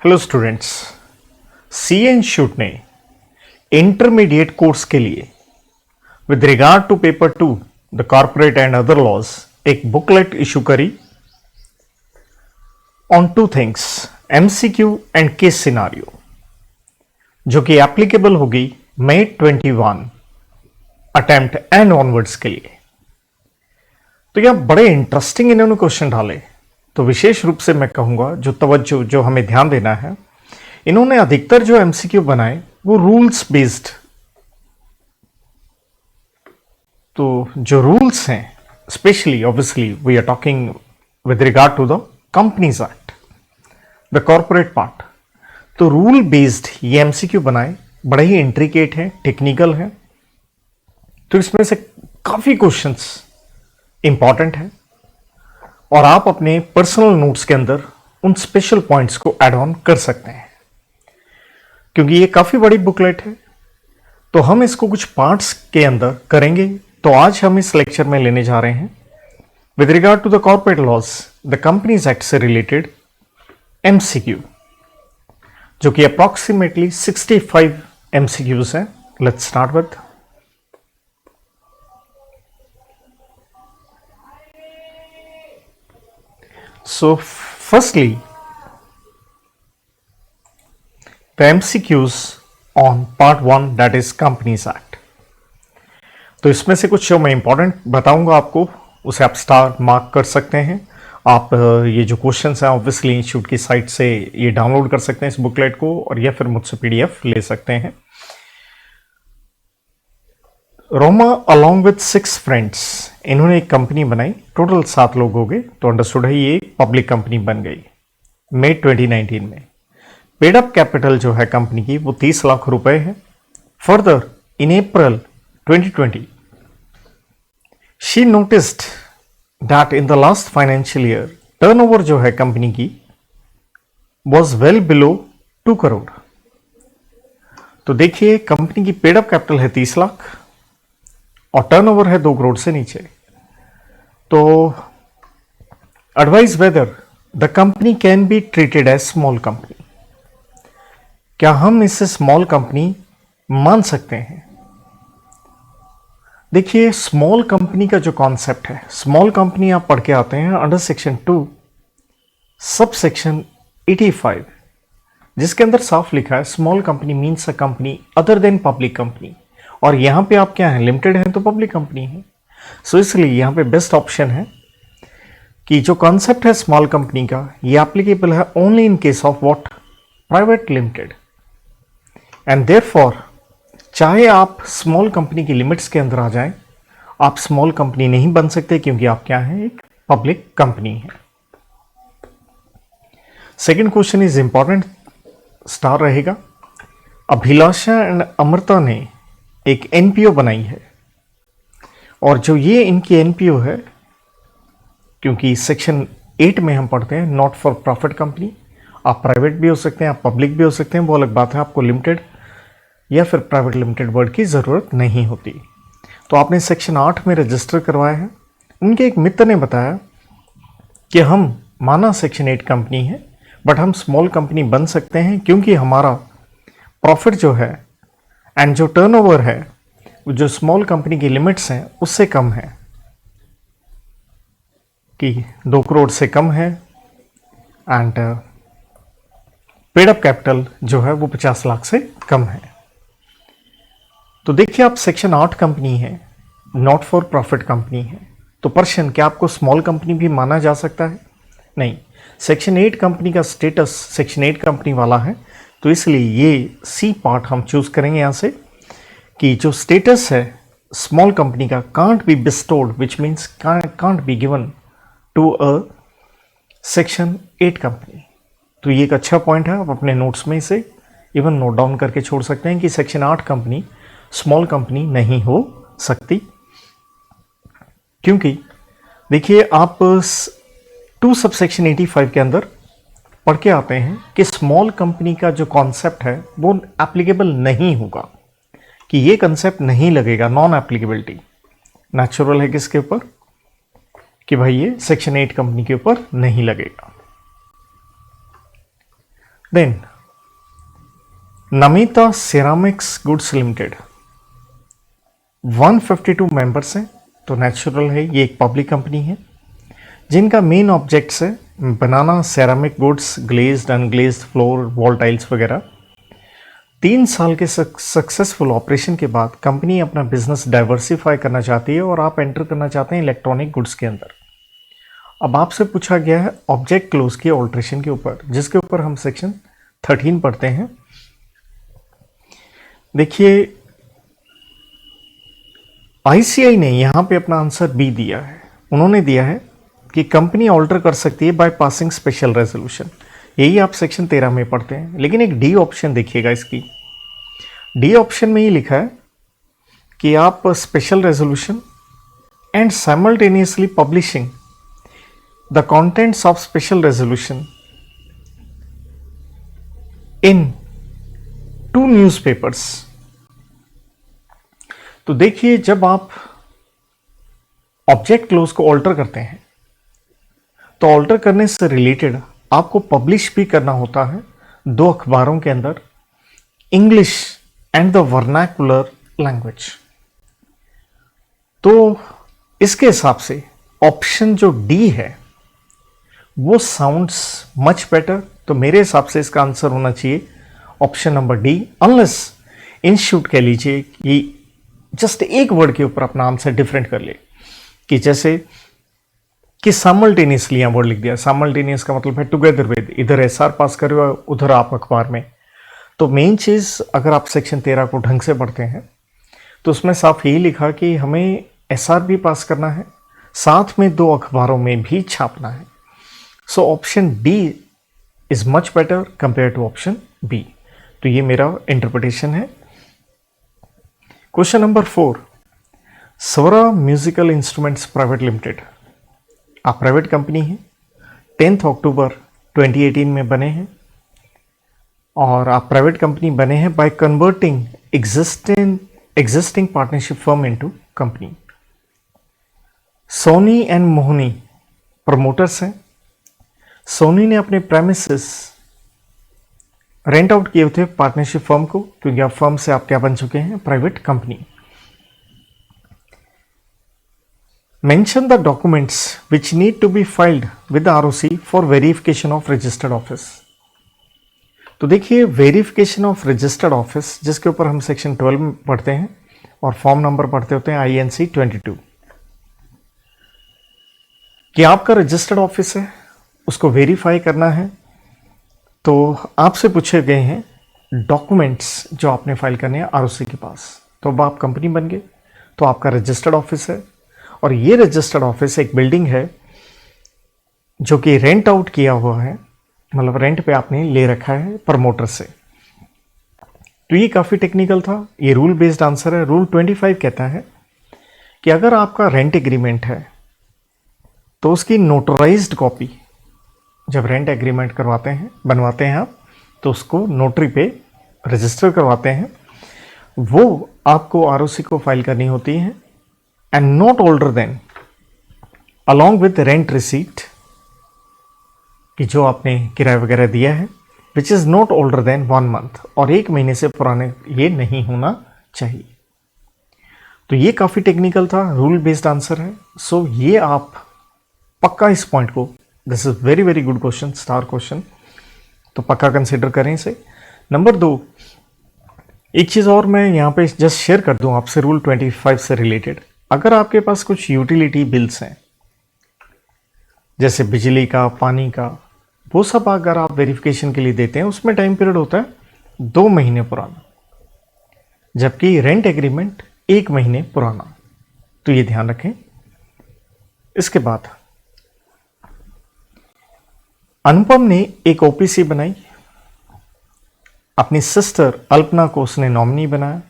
Hello students, C institute ने intermediate course के लिए with regard to paper 2 the corporate and other laws एक booklet issue करी on two things MCQ and case scenario, जो कि applicable होगी मई 21 attempt and onwards के लिए। तो यह बड़े इंटरेस्टिंग इन्होंने क्वेश्चन डाले। तो विशेष रूप से मैं कहूंगा जो हमें ध्यान देना है, इन्होंने अधिकतर जो एमसीक्यू बनाए वो रूल्स बेस्ड। तो जो रूल्स हैं, specially obviously we are talking with regard to the companies act, the corporate part. तो रूल बेस्ड ये एमसीक्यू बनाए, बड़े ही इंट्रिकेट है, टेक्निकल है। तो इसमें से काफी क्वेश्चंस इंपॉर्टेंट है और आप अपने पर्सनल नोट्स के अंदर उन स्पेशल पॉइंट्स को ऐड ऑन कर सकते हैं, क्योंकि ये काफी बड़ी बुकलेट है। तो हम इसको कुछ पार्ट्स के अंदर करेंगे। तो आज हम इस लेक्चर में लेने जा रहे हैं with regard to the corporate laws, the companies act से रिलेटेड एमसीक्यू, जो कि अप्रॉक्सीमेटली 65 एमसीक्यूज हैं। Let's start with So firstly, the MCQs on part 1, that is Companies Act. तो इसमें से कुछ जो मैं इंपॉर्टेंट बताऊंगा आपको, उसे आप स्टार मार्क कर सकते हैं। आप ये जो क्वेश्चंस हैं ऑब्वियसली इंस्टीट्यूट की साइट से ये डाउनलोड कर सकते हैं इस बुकलेट को, और या फिर मुझसे पीडीएफ ले सकते हैं। रोमा अलॉन्ग विथ 6 फ्रेंड्स, इन्होंने एक कंपनी बनाई। टोटल 7 लोग हो गए, तो अंडरस्टूड है ये एक पब्लिक कंपनी बन गई मई 2019 में। पेड अप कैपिटल जो है कंपनी की वो 30 लाख रुपए है। Further in April 2020 she noticed that in the last financial year turnover जो है कंपनी की वॉज वेल बिलो 2 करोड़। तो देखिए, कंपनी की पेड अप कैपिटल है 30 लाख और टर्नओवर है 2 करोड़ से नीचे। तो advise whether the company can be treated as small company, क्या हम इसे स्मॉल कंपनी मान सकते हैं? देखिए, स्मॉल कंपनी का जो कॉन्सेप्ट है, स्मॉल कंपनी आप पढ़ के आते हैं अंडर सेक्शन 2 सब सेक्शन 85, जिसके अंदर साफ लिखा है small company means a company other than public company. और यहां पे आप क्या है, लिमिटेड है तो पब्लिक कंपनी है। सो इसलिए यहां पे बेस्ट ऑप्शन है कि जो कॉन्सेप्ट है स्मॉल कंपनी का, ये एप्लीकेबल है only in case of what, private limited. And therefore चाहे आप स्मॉल कंपनी की लिमिट्स के अंदर आ जाएं, आप स्मॉल कंपनी नहीं बन सकते, क्योंकि आप क्या है, एक पब्लिक कंपनी है। Second question is important, star रहेगा। अभिलाषा एंड अमृता ने एक एनपीओ बनाई है, और जो ये इनकी एनपीओ है, क्योंकि सेक्शन 8 में हम पढ़ते हैं नॉट फॉर प्रॉफिट कंपनी, आप प्राइवेट भी हो सकते हैं, आप पब्लिक भी हो सकते हैं, वो अलग बात है। आपको लिमिटेड या फिर प्राइवेट लिमिटेड वर्ड की ज़रूरत नहीं होती। तो आपने सेक्शन 8 में रजिस्टर करवाया है। उनके एक मित्र ने बताया कि हम माना सेक्शन 8 कंपनी है, बट हम स्मॉल कंपनी बन सकते हैं, क्योंकि हमारा प्रॉफिट जो है एंड जो टर्नओवर है, जो स्मॉल कंपनी की लिमिट्स हैं उससे कम है, कि 2 करोड़ से कम है। एंड पेड अप कैपिटल जो है वो 50 लाख से कम है। तो देखिए, आप सेक्शन 8 कंपनी है, नॉट फॉर प्रॉफिट कंपनी है। तो पर्सन, क्या आपको स्मॉल कंपनी भी माना जा सकता है? नहीं, सेक्शन 8 कंपनी का स्टेटस सेक्शन 8 कंपनी वाला है। तो इसलिए ये सी पार्ट हम चूज करेंगे यहां से, कि जो स्टेटस है स्मॉल कंपनी का can't be bestowed, which means can't be given to a section 8 company. तो ये एक अच्छा पॉइंट है, आप अपने नोट्स में इसे इवन नोट डाउन करके छोड़ सकते हैं कि सेक्शन 8 कंपनी स्मॉल कंपनी नहीं हो सकती। क्योंकि देखिए, आप 2 सब सेक्शन 85 के अंदर पढ़ के आते हैं कि स्मॉल कंपनी का जो कॉन्सेप्ट है वो एप्लीकेबल नहीं होगा, कि ये कंसेप्ट नहीं लगेगा, नॉन एप्लीकेबिलिटी नेचुरल है किसके ऊपर, कि भाई ये सेक्शन 8 कंपनी के ऊपर नहीं लगेगा। Then Namita ceramics goods limited, 152 members हैं, तो नेचुरल है ये एक पब्लिक कंपनी है जिनका मेन ऑब्जेक्ट्स है बनाना ceramic goods, glazed unglazed floor, wall tiles वगैरह। 3 साल के सक्सेसफुल ऑपरेशन के बाद कंपनी अपना बिजनेस डाइवर्सिफाई करना चाहती है और आप एंटर करना चाहते हैं इलेक्ट्रॉनिक गुड्स के अंदर। अब आपसे पूछा गया है ऑब्जेक्ट क्लोज के ऑल्ट्रेशन के ऊपर, जिसके ऊपर हम सेक्शन 13 पढ़ते हैं। देखिए आईसीआई ने यहां पे अपना आंसर बी दिया है। उन्होंने दिया है कि कंपनी ऑल्टर कर सकती है बाय पासिंग स्पेशल रेजोल्यूशन, यही आप सेक्शन 13 में पढ़ते हैं। लेकिन एक डी ऑप्शन देखिएगा, इसकी डी ऑप्शन में ही लिखा है कि आप special resolution and simultaneously publishing the contents of special resolution in 2 newspapers. तो देखिए जब आप ऑब्जेक्ट क्लोज को ऑल्टर करते हैं तो ऑल्टर करने से रिलेटेड आपको पब्लिश भी करना होता है 2 अखबारों के अंदर, English and the vernacular language. तो इसके हिसाब से ऑप्शन जो डी है वो साउंड्स मच बेटर, तो मेरे हिसाब से इसका आंसर होना चाहिए option number D, unless institute कह लीजिए कि जस्ट एक वर्ड के ऊपर अपना आंसर डिफरेंट कर ले, कि जैसे कि साइमल्टेनियसली यहाँ वर्ड लिख दिया। साइमल्टेनियस का मतलब है टुगेदर विद, इधर एसआर पास कर रहे हो उधर आप अखबार में। तो मेन चीज अगर आप सेक्शन 13 को ढंग से पढ़ते हैं तो उसमें साफ यही लिखा कि हमें एसआर भी पास करना है, साथ में 2 अखबारों में भी छापना है। So option D is much better compare to option B. तो ये मेरा इंटरप्रिटेशन है। Question number 4, Swara musical instruments private limited, आप प्राइवेट कंपनी है, 10 अक्टूबर 2018 में बने हैं और आप प्राइवेट कंपनी बने हैं by converting existing partnership firm into company. Soni and Mohni promoters हैं। सोनी ने अपने प्रेमिसेस रेंट आउट किए थे पार्टनरशिप फर्म को, क्योंकि आप फर्म से आप क्या बन चुके हैं, private company. Mention the documents which need to be filed with ROC for verification of registered office. तो देखिए वेरिफिकेशन ऑफ रजिस्टर्ड ऑफिस, जिसके ऊपर हम सेक्शन 12 में पढ़ते हैं और फॉर्म नंबर पढ़ते होते हैं INC 22, कि आपका रजिस्टर्ड ऑफिस है, उसको वेरीफाई करना है। तो आपसे पूछे गए हैं डॉक्यूमेंट्स जो आपने फाइल करने हैं आरओसी के पास। तो अब आप कंपनी बन गए, तो आपका रजिस्टर्ड ऑफिस है और ये रजिस्टर्ड ऑफिस एक बिल्डिंग है जो कि रेंट आउट किया हुआ है, मतलब रेंट पे आपने ले रखा है प्रमोटर से। तो ये काफ़ी टेक्निकल था, ये रूल बेस्ड आंसर है। रूल 25 कहता है कि अगर आपका रेंट एग्रीमेंट है तो उसकी नोटराइज्ड कॉपी जब रेंट एग्रीमेंट करवाते हैं, बनवाते हैं आप, तो उसको नोटरी पे रजिस्टर करवाते हैं, वो आपको आरओसी को फाइल करनी होती है। And not older than along with rent receipt, कि जो आपने किराया वगैरह दिया है, which is not older than 1 month, और 1 महीने से पुराने ये नहीं होना चाहिए। तो ये काफ़ी टेक्निकल था, रूल बेस्ड आंसर है। सो ये आप पक्का इस पॉइंट को, this is very very good question, star question, तो पक्का कंसिडर करें इसे। नंबर 2, एक चीज़ और मैं यहाँ पे जस्ट शेयर कर दूँ आपसे रूल 25 से रिलेटेड। अगर आपके पास कुछ यूटिलिटी बिल्स हैं जैसे बिजली का, पानी का, वो सब अगर आप वेरिफिकेशन के लिए देते हैं, उसमें टाइम पीरियड होता है 2 महीने पुराना, जबकि रेंट एग्रीमेंट 1 महीने पुराना। तो ये ध्यान रखें। इसके बाद अनुपम ने एक ओपीसी बनाई, अपनी सिस्टर अल्पना को उसने नॉमिनी बनाया।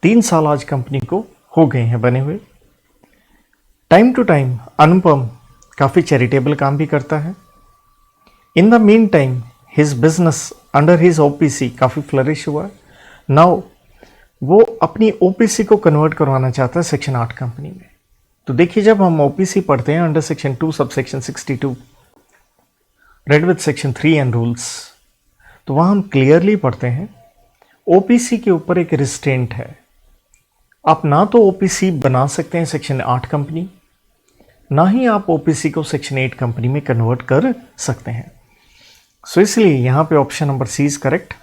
3 साल आज कंपनी को हो गए हैं बने हुए। टाइम टू टाइम अनुपम काफ़ी चैरिटेबल काम भी करता है। In the mean time his business under his OPC काफ़ी फ्लरिश हुआ है। नाउ वो अपनी ओपीसी को कन्वर्ट करवाना चाहता है सेक्शन 8 कंपनी में। तो देखिए जब हम ओपीसी पढ़ते हैं under section 2 subsection 62 read with section 3 and rules, तो वहां हम क्लियरली पढ़ते हैं ओपीसी के ऊपर एक रिस्ट्रेंट है। आप ना तो ओपीसी बना सकते हैं सेक्शन 8 कंपनी, ना ही आप ओपीसी को सेक्शन 8 कंपनी में कन्वर्ट कर सकते हैं। सो इसलिए यहां पे option number C is correct.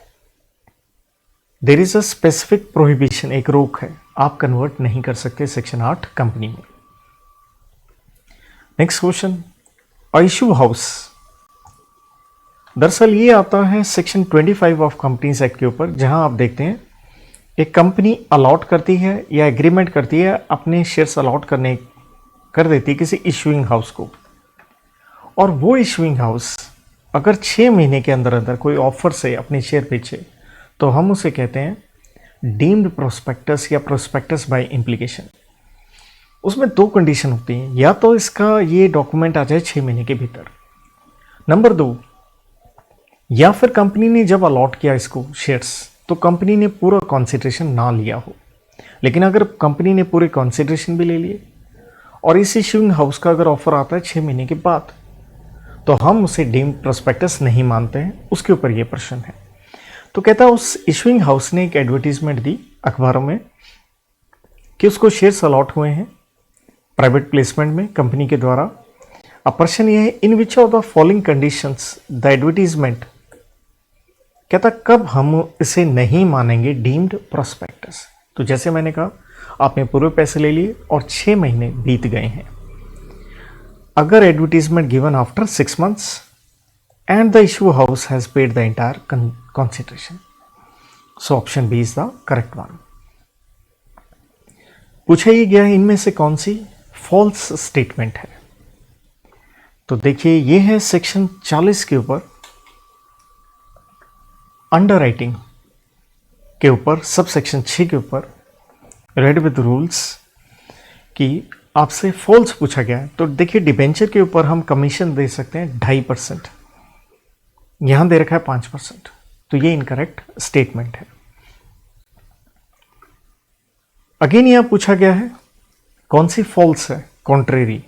There is a specific prohibition, एक रोक है, आप कन्वर्ट नहीं कर सकते सेक्शन 8 कंपनी में। Next question, issue house. दरअसल ये आता है सेक्शन 25 ऑफ कंपनीज एक्ट के ऊपर, जहां आप देखते हैं एक कंपनी अलॉट करती है या एग्रीमेंट करती है, अपने शेयर्स अलॉट कर देती है किसी इशूइंग हाउस को, और वो इशूइंग हाउस अगर 6 महीने के अंदर अंदर कोई ऑफर से अपने शेयर बेचे तो हम उसे कहते हैं डीम्ड प्रोस्पेक्टस या प्रोस्पेक्टस बाय इम्प्लीकेशन। उसमें 2 कंडीशन होती हैं, या तो इसका ये डॉक्यूमेंट आ जाए 6 महीने के भीतर, नंबर 2, या फिर कंपनी ने जब अलॉट किया इसको शेयर्स तो कंपनी ने पूरा कॉन्सिडरेशन ना लिया हो। लेकिन अगर कंपनी ने पूरे कॉन्सिडरेशन भी ले लिए और इस इशूइंग हाउस का अगर ऑफर आता है 6 महीने के बाद, तो हम उसे डीम्ड प्रोस्पेक्टस नहीं मानते हैं। उसके ऊपर यह प्रश्न है। तो कहता है उस इशूइंग हाउस ने एक एडवर्टीजमेंट दी अखबारों में कि उसको शेयर्स अलॉट हुए हैं प्राइवेट प्लेसमेंट में कंपनी के द्वारा। अब प्रश्न यह है, in which of the following conditions the advertisement, कहता कब हम इसे नहीं मानेंगे डीम्ड प्रोस्पेक्टस। तो जैसे मैंने कहा, आपने पूरे पैसे ले लिए और 6 महीने बीत गए हैं। अगर advertisement given after 6 months and the issue house has paid the entire consideration. So option B is the correct one. पूछा ही गया है इनमें से कौन सी फॉल्स स्टेटमेंट है। तो देखिए ये है सेक्शन 40 के ऊपर अंडरराइटिंग के ऊपर, सब सेक्शन 6 के ऊपर रेड विद रूल्स की आपसे फॉल्स पूछा गया है। तो देखिए डिबेंचर के ऊपर हम कमीशन दे सकते हैं 2.5%, यहां दे रखा है 5%, तो ये इनकरेक्ट स्टेटमेंट है। अगेन यहां पूछा गया है कौन सी फॉल्स है, कॉन्ट्रेरी।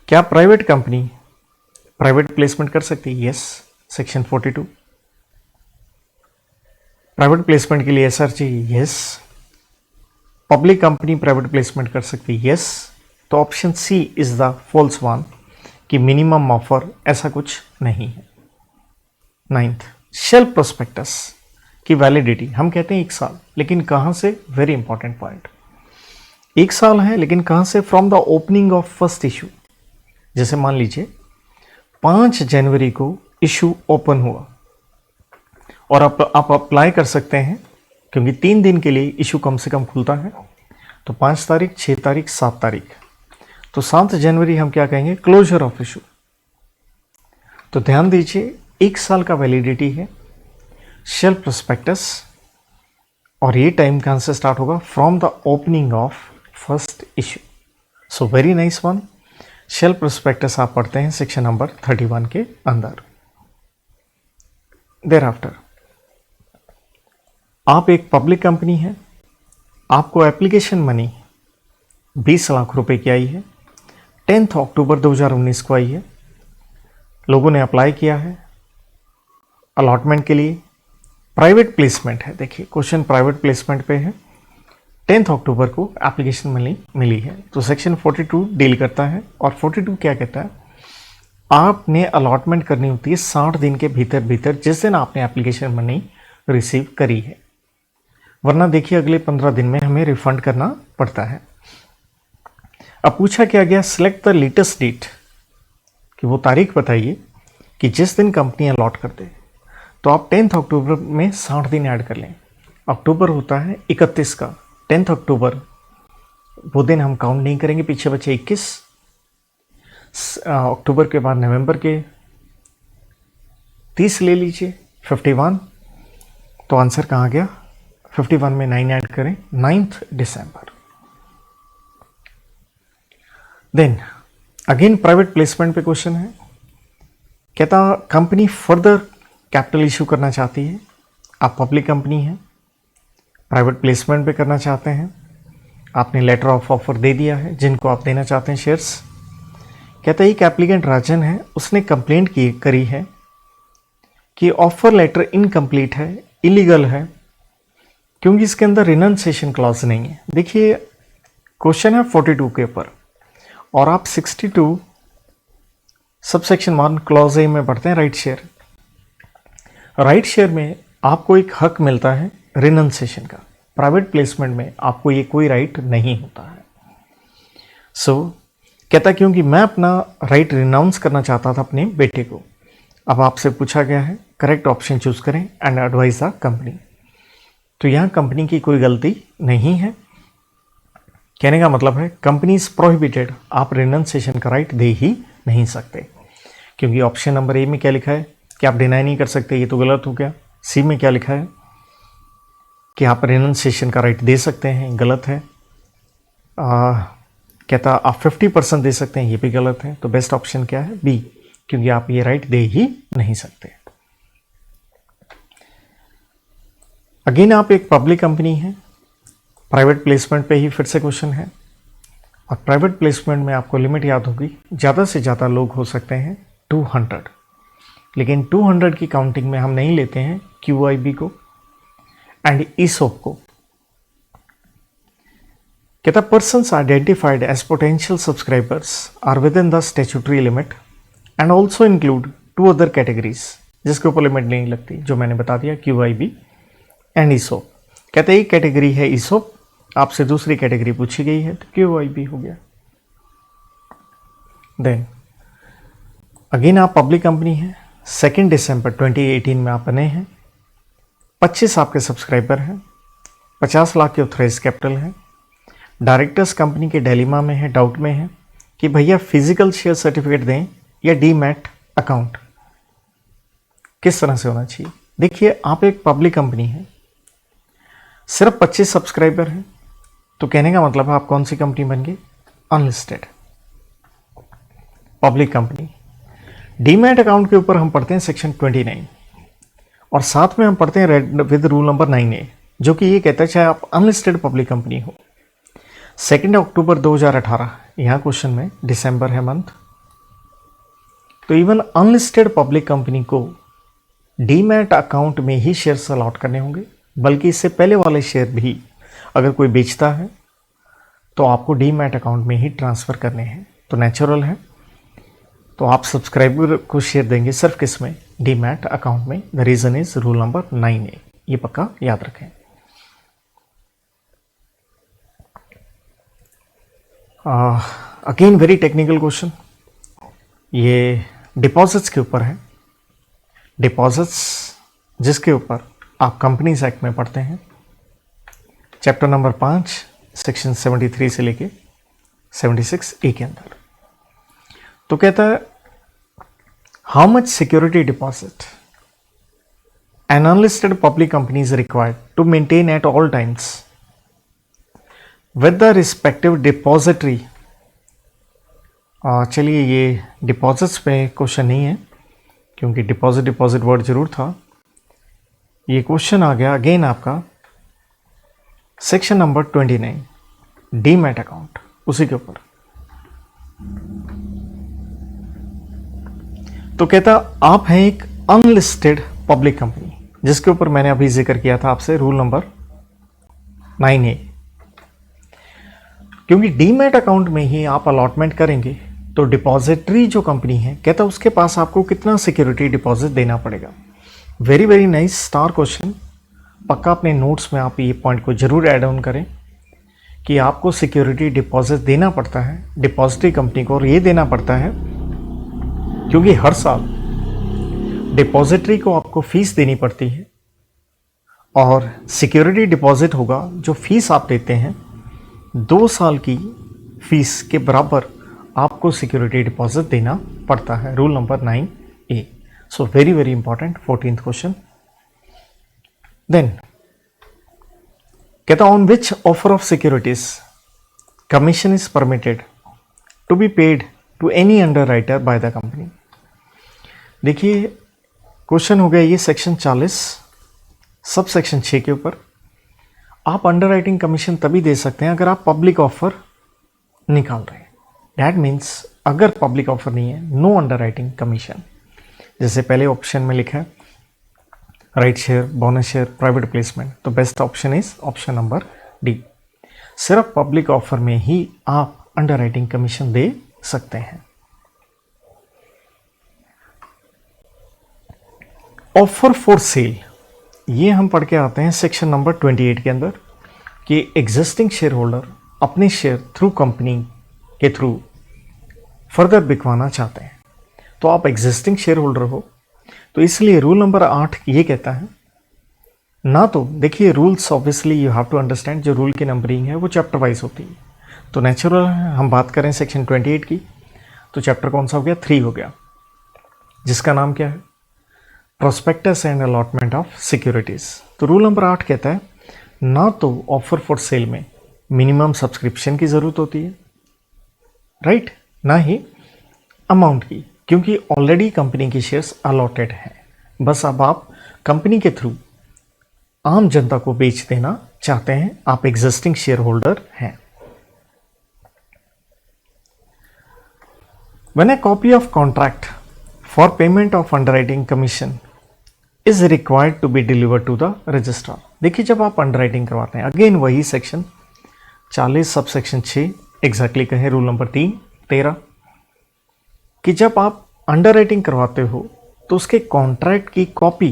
क्या प्राइवेट कंपनी प्राइवेट प्लेसमेंट कर सकती है? Yes, section 42। प्राइवेट प्लेसमेंट के लिए एसआर चाहिए? Yes. Public company private placement कर सकती है? यस। तो option C is the false one कि मिनिमम ऑफर ऐसा कुछ नहीं है। 9th, शेल्फ प्रोस्पेक्टस की वैलिडिटी हम कहते हैं 1 साल, लेकिन कहां से? वेरी इंपॉर्टेंट पॉइंट, 1 साल है लेकिन कहां से? From the opening of first issue. जैसे मान लीजिए 5 जनवरी को इशू ओपन हुआ और आप अप्लाई कर सकते हैं, क्योंकि 3 दिन के लिए इशू कम से कम खुलता है, तो 5 तारीख, 6 तारीख, 7 तारीख, तो 7 जनवरी हम क्या कहेंगे? Closure of issue. तो ध्यान दीजिए 1 साल का वैलिडिटी है शेल्फ प्रोस्पेक्टस, और ये टाइम कहां से स्टार्ट होगा? From the opening of first issue. So very nice one. Shelf prospectus आप पढ़ते हैं सेक्शन नंबर 31 के अंदर। देयर आफ्टर आप एक पब्लिक कंपनी है, आपको एप्लीकेशन मनी 20 लाख रुपए की आई है, 10 अक्टूबर 2019 को आई है, लोगों ने अप्लाई किया है अलॉटमेंट के लिए। प्राइवेट प्लेसमेंट है, देखिए क्वेश्चन प्राइवेट प्लेसमेंट पे है, 10 अक्टूबर को एप्लीकेशन मिली है। तो सेक्शन 42 डील करता है, और 42 क्या कहता है? आपने अलॉटमेंट करनी होती है 60 दिन के भीतर भीतर, जिस दिन आपने एप्लीकेशन मनी रिसीव करी है, वरना देखिए अगले 15 दिन में हमें रिफंड करना पड़ता है। अब पूछा क्या गया? सिलेक्ट द लेटेस्ट डेट, कि वो तारीख बताइए कि जिस दिन कंपनी अलॉट कर दे। तो आप 10 अक्टूबर में 60 दिन ऐड कर लें, अक्टूबर होता है 31 का, 10 अक्टूबर वो दिन हम काउंट नहीं करेंगे, पीछे बचे 21, अक्टूबर के बाद नवंबर के 30 ले लीजिए, 51, तो आंसर कहाँ गया? 51 में 9 ऐड करें, 9th दिसंबर। देन अगेन प्राइवेट प्लेसमेंट पे क्वेश्चन है, कहता कंपनी फर्दर कैपिटल इशू करना चाहती है, आप पब्लिक कंपनी है, प्राइवेट प्लेसमेंट पे करना चाहते हैं, आपने लेटर ऑफ ऑफर दे दिया है जिनको आप देना चाहते हैं शेयर्स। कहता है एक एप्लीकेंट राजन है, उसने कंप्लेंट करी है कि ऑफर लेटर इनकम्प्लीट है, इलीगल है, क्योंकि इसके अंदर रिनंसिएशन क्लॉज नहीं है। देखिए क्वेश्चन है 42 के ऊपर और आप 62 सबसेक्शन 1 क्लॉज ए में पढ़ते हैं राइट शेयर। राइट शेयर में आपको एक हक मिलता है रिनंसिएशन का, प्राइवेट प्लेसमेंट में आपको ये कोई राइट नहीं होता है। कहता क्योंकि मैं अपना राइट रिनाउंस करना चाहता था अपने बेटे को। अब आपसे पूछा गया है करेक्ट ऑप्शन चूज करें एंड एडवाइज द कंपनी। तो यहाँ कंपनी की कोई गलती नहीं है। कहने का मतलब है कंपनी इज प्रोहिबिटेड, आप रिनंसिएशन का राइट दे ही नहीं सकते, क्योंकि ऑप्शन नंबर ए में क्या लिखा है कि आप डिनाई नहीं कर सकते, ये तो गलत हो गया। सी में क्या लिखा है कि आप रिनंसिएशन का राइट दे सकते हैं, गलत है। कहता आप 50% दे सकते हैं, ये भी गलत है। तो बेस्ट ऑप्शन क्या है? बी, क्योंकि आप ये राइट दे ही नहीं सकते। अगेन आप एक पब्लिक कंपनी है, प्राइवेट प्लेसमेंट पे ही फिर से क्वेश्चन है, और प्राइवेट प्लेसमेंट में आपको लिमिट याद होगी, ज़्यादा से ज़्यादा लोग हो सकते हैं 200, लेकिन 200 की काउंटिंग में हम नहीं लेते हैं QIB को एंड ESOP को। कहता persons identified as potential subscribers are within the statutory limit and also include 2 other categories, जिसके ऊपर लिमिट नहीं लगती, जो मैंने बता दिया QIB एंड ESOP। कहते एक कैटेगरी है ESOP, आपसे दूसरी कैटेगरी पूछी गई है तो QIB हो गया। देन अगेन आप पब्लिक कंपनी है, 2 दिसंबर 2018 में आप बने हैं, 25 आपके सब्सक्राइबर हैं, 50 लाख की ऑथराइज कैपिटल है। डायरेक्टर्स कंपनी के डिलेमा में है, डाउट में है कि भैया फिजिकल शेयर सर्टिफिकेट दें या डीमैट अकाउंट, किस तरह से होना चाहिए। देखिए आप एक पब्लिक कंपनी है, सिर्फ 25 सब्सक्राइबर हैं, तो कहने का मतलब है आप कौन सी कंपनी बन गई? Unlisted public company. Demat account के ऊपर हम पढ़ते हैं सेक्शन 29 और साथ में हम पढ़ते हैं विद रूल नंबर 9A, जो कि ये कहता है चाहे आप अनलिस्टेड पब्लिक कंपनी हो। 2 अक्टूबर 2018, यहाँ क्वेश्चन में दिसंबर है मंथ, तो इवन अनलिस्टेड पब्लिक कंपनी को डीमैट अकाउंट में ही शेयर्स अलॉट करने होंगे, बल्कि इससे पहले वाले शेयर भी अगर कोई बेचता है तो आपको डीमैट अकाउंट में ही ट्रांसफ़र करने हैं। तो नेचुरल है, तो आप सब्सक्राइबर को शेयर देंगे सिर्फ किस में? डीमैट अकाउंट में। The reason is rule number 9A, ये पक्का याद रखें। अगेन वेरी टेक्निकल क्वेश्चन, ये डिपॉजिट्स के ऊपर है। डिपॉजिट्स जिसके ऊपर आप कंपनीज एक्ट में पढ़ते हैं, चैप्टर नंबर 5 सेक्शन 73 से लेके 76A के अंदर। तो कहता है how much security deposit an unlisted public company is required to maintain at all times with the respective depository. चलिए ये डिपॉजिट्स पे क्वेश्चन नहीं है, क्योंकि डिपॉजिट वर्ड जरूर था। ये क्वेश्चन आ गया अगेन आपका सेक्शन नंबर 29 डीमैट अकाउंट, उसी के ऊपर। तो कहता आप हैं एक अनलिस्टेड पब्लिक कंपनी, जिसके ऊपर मैंने अभी जिक्र किया था आपसे रूल नंबर 9A। क्योंकि डीमैट अकाउंट में ही आप अलॉटमेंट करेंगे, तो डिपॉजिटरी जो कंपनी है कहता उसके पास आपको कितना सिक्योरिटी डिपॉजिट देना पड़ेगा। Very very nice star question, पक्का अपने नोट्स में आप ये पॉइंट को जरूर ऐड ऑन करें कि आपको सिक्योरिटी डिपॉजिट देना पड़ता है डिपॉजिटरी कंपनी को, और ये देना पड़ता है क्योंकि हर साल डिपॉजिटरी को आपको फीस देनी पड़ती है, और सिक्योरिटी डिपॉजिट होगा जो फीस आप देते हैं 2 साल की फीस के बराबर आपको सिक्योरिटी डिपॉजिट देना पड़ता है। Rule number 9A। So very very important 14th question. Then कहता on which offer of securities commission is permitted to be paid to any underwriter by the company. देखिए question हो गया ये section 40 sub section 6 के ऊपर। आप under writing commission तभी दे सकते हैं अगर आप पब्लिक ऑफर निकाल रहे हैं। दैट मीन्स अगर पब्लिक ऑफर नहीं है, नो अंडर राइटिंग कमीशन। जैसे पहले ऑप्शन में लिखा है right share, bonus share, private placement, तो best option is option number D. सिर्फ पब्लिक ऑफर में ही आप अंडरराइटिंग कमीशन दे सकते हैं। ऑफर फॉर सेल, ये हम पढ़ के आते हैं सेक्शन नंबर 28 के अंदर कि एग्जिस्टिंग शेयर होल्डर अपने शेयर थ्रू कंपनी के थ्रू फर्दर बिकवाना चाहते हैं। तो आप एग्जिस्टिंग शेयर होल्डर हो, तो इसलिए रूल नंबर 8 ये कहता है ना, तो देखिए rules obviously you have to understand, जो रूल की नंबरिंग है वो चैप्टर वाइज होती है। तो नेचुरल है हम बात करें सेक्शन 28 की, तो चैप्टर कौन सा हो गया? 3 हो गया, जिसका नाम क्या है? Prospectus and allotment of securities. तो रूल नंबर 8 कहता है ना तो ऑफर फॉर सेल में मिनिमम सब्सक्रिप्शन की जरूरत होती है, राइट, ना ही अमाउंट की, क्योंकि ऑलरेडी कंपनी की शेयर्स अलॉटेड हैं। बस अब आप कंपनी के थ्रू आम जनता को बेच देना चाहते हैं, आप एग्जिस्टिंग शेयर होल्डर हैं। When a copy of contract for payment of underwriting commission is required to be delivered to the registrar, देखिए जब आप अंडरराइटिंग करवाते हैं, अगेन वही सेक्शन 40 सब सेक्शन 6 एग्जैक्टली कहें रूल नंबर 13 कि जब आप अंडरराइटिंग करवाते हो तो उसके कॉन्ट्रैक्ट की कॉपी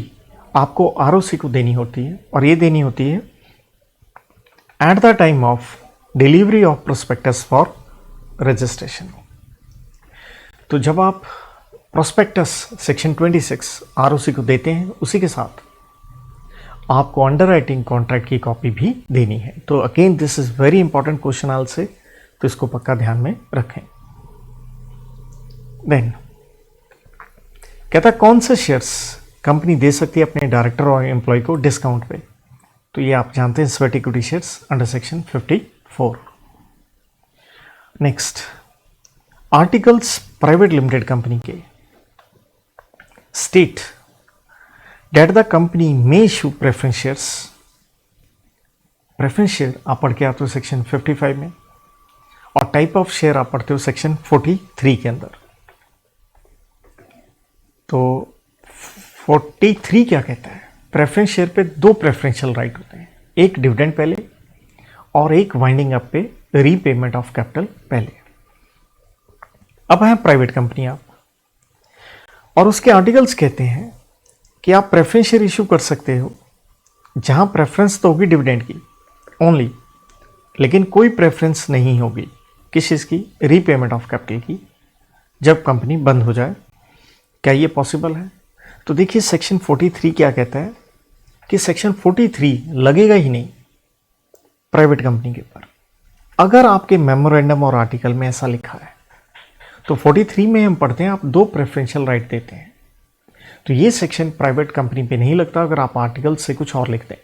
आपको आरओसी को देनी होती है, और ये देनी होती है at the time of delivery of prospectus for registration. तो जब आप प्रोस्पेक्टस सेक्शन 26 आरओसी को देते हैं, उसी के साथ आपको अंडरराइटिंग कॉन्ट्रैक्ट की कॉपी भी देनी है। तो again this is very important question आल से, तो इसको पक्का ध्यान में रखें। देन कहता कौन से शेयर्स कंपनी दे सकती है अपने डायरेक्टर और एम्प्लॉय को डिस्काउंट पे? तो ये आप जानते हैं sweat equity shares under section 54। Next, articles private limited company के state date the company may issue preference shares. Preference share आप पढ़ के आते हो सेक्शन 55 में, और टाइप ऑफ शेयर आप पढ़ते हो सेक्शन 43 के अंदर। तो 43 क्या कहता है? प्रेफरेंस शेयर पे 2 प्रेफरेंशियल राइट होते हैं, एक डिविडेंड पहले और एक वाइंडिंग अप पे रीपेमेंट ऑफ कैपिटल पहले। अब है प्राइवेट कंपनी आप, और उसके आर्टिकल्स कहते हैं कि आप प्रेफरेंस शेयर इशू कर सकते हो जहां प्रेफरेंस तो होगी डिविडेंड की ओनली, लेकिन कोई प्रेफरेंस नहीं होगी किस चीज़ की? रीपेमेंट ऑफ कैपिटल की, जब कंपनी बंद हो जाए। क्या ये पॉसिबल है? तो देखिए सेक्शन 43 क्या कहता है कि सेक्शन 43 लगेगा ही नहीं प्राइवेट कंपनी के ऊपर अगर आपके मेमोरेंडम और आर्टिकल में ऐसा लिखा है। तो 43 में हम पढ़ते हैं आप 2 प्रेफरेंशियल राइट देते हैं, तो ये सेक्शन प्राइवेट कंपनी पे नहीं लगता अगर आप आर्टिकल से कुछ और लिखते हैं।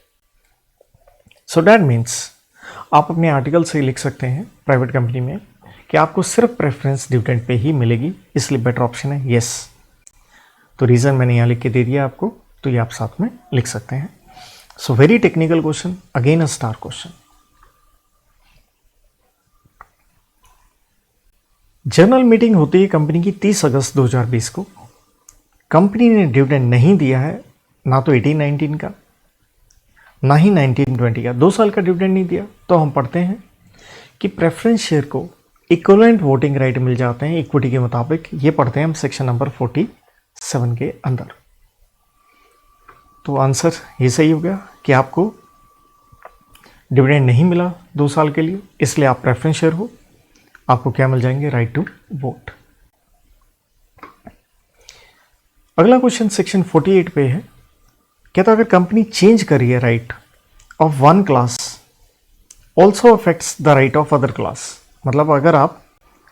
सो दैट मीन्स आप अपने आर्टिकल से लिख सकते हैं प्राइवेट कंपनी में कि आपको सिर्फ प्रेफरेंस डिविडेंड पे ही मिलेगी, इसलिए बेटर ऑप्शन है येस। तो रीज़न मैंने यहाँ लिख के दे दिया आपको, तो ये आप साथ में लिख सकते हैं। So very technical question, again a star question. General meeting होती है कंपनी की 30 अगस्त 2020 को। कंपनी ने डिविडेंड नहीं दिया है, ना तो 18-19 का ना ही 19-20 का, 2 साल का डिविडेंड नहीं दिया। तो हम पढ़ते हैं कि प्रेफरेंस शेयर को इक्विवेलेंट वोटिंग राइट मिल जाते हैं इक्विटी के मुताबिक। ये पढ़ते हैं हम सेक्शन नंबर 47 के अंदर। तो आंसर ये सही हो गया कि आपको डिविडेंड नहीं मिला 2 साल के लिए, इसलिए आप प्रेफरेंस शेयर हो, आपको क्या मिल जाएंगे? Right to vote. अगला क्वेश्चन सेक्शन 48 पे है, कहता अगर कंपनी चेंज करी है right of one class also affects the right of other class. मतलब अगर आप,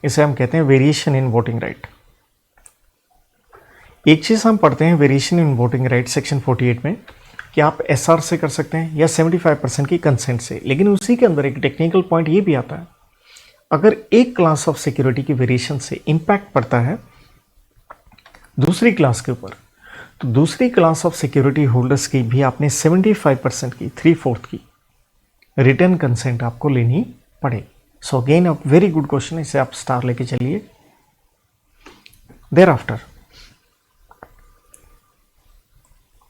इसे हम कहते हैं वेरिएशन इन वोटिंग राइट। एक चीज हम पढ़ते हैं variation in voting right section 48 में कि आप एसआर से कर सकते हैं या 75% की कंसेंट से, लेकिन उसी के अंदर एक टेक्निकल पॉइंट ये भी आता है, अगर एक क्लास ऑफ सिक्योरिटी की वेरिएशन से इंपैक्ट पड़ता है दूसरी क्लास के ऊपर, तो दूसरी क्लास ऑफ सिक्योरिटी होल्डर्स की भी आपने 75% की 3/4 की रिटर्न कंसेंट आपको लेनी पड़े। So again a very good question, इसे आप स्टार लेके चलिए। देयर आफ्टर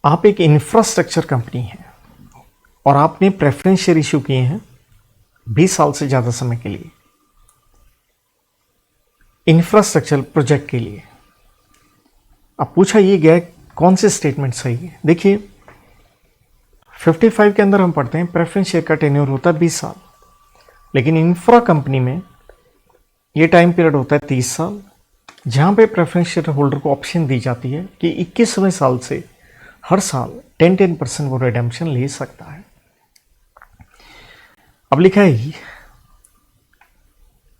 आप एक इंफ्रास्ट्रक्चर कंपनी है और आपने प्रेफरेंस शेयर इशू किए हैं 20 साल से ज़्यादा समय के लिए इंफ्रास्ट्रक्चर प्रोजेक्ट के लिए। अब पूछा ये गया कौन से स्टेटमेंट सही है। देखिए 55 के अंदर हम पढ़ते हैं प्रेफरेंस शेयर का टेन्योर होता है 20 साल, लेकिन इंफ्रा कंपनी में ये टाइम पीरियड होता है 30 साल, जहां पे प्रेफरेंस शेयर होल्डर को ऑप्शन दी जाती है कि 21वें साल से हर साल 10% वो रिडेम्पशन ले सकता है। अब लिखा है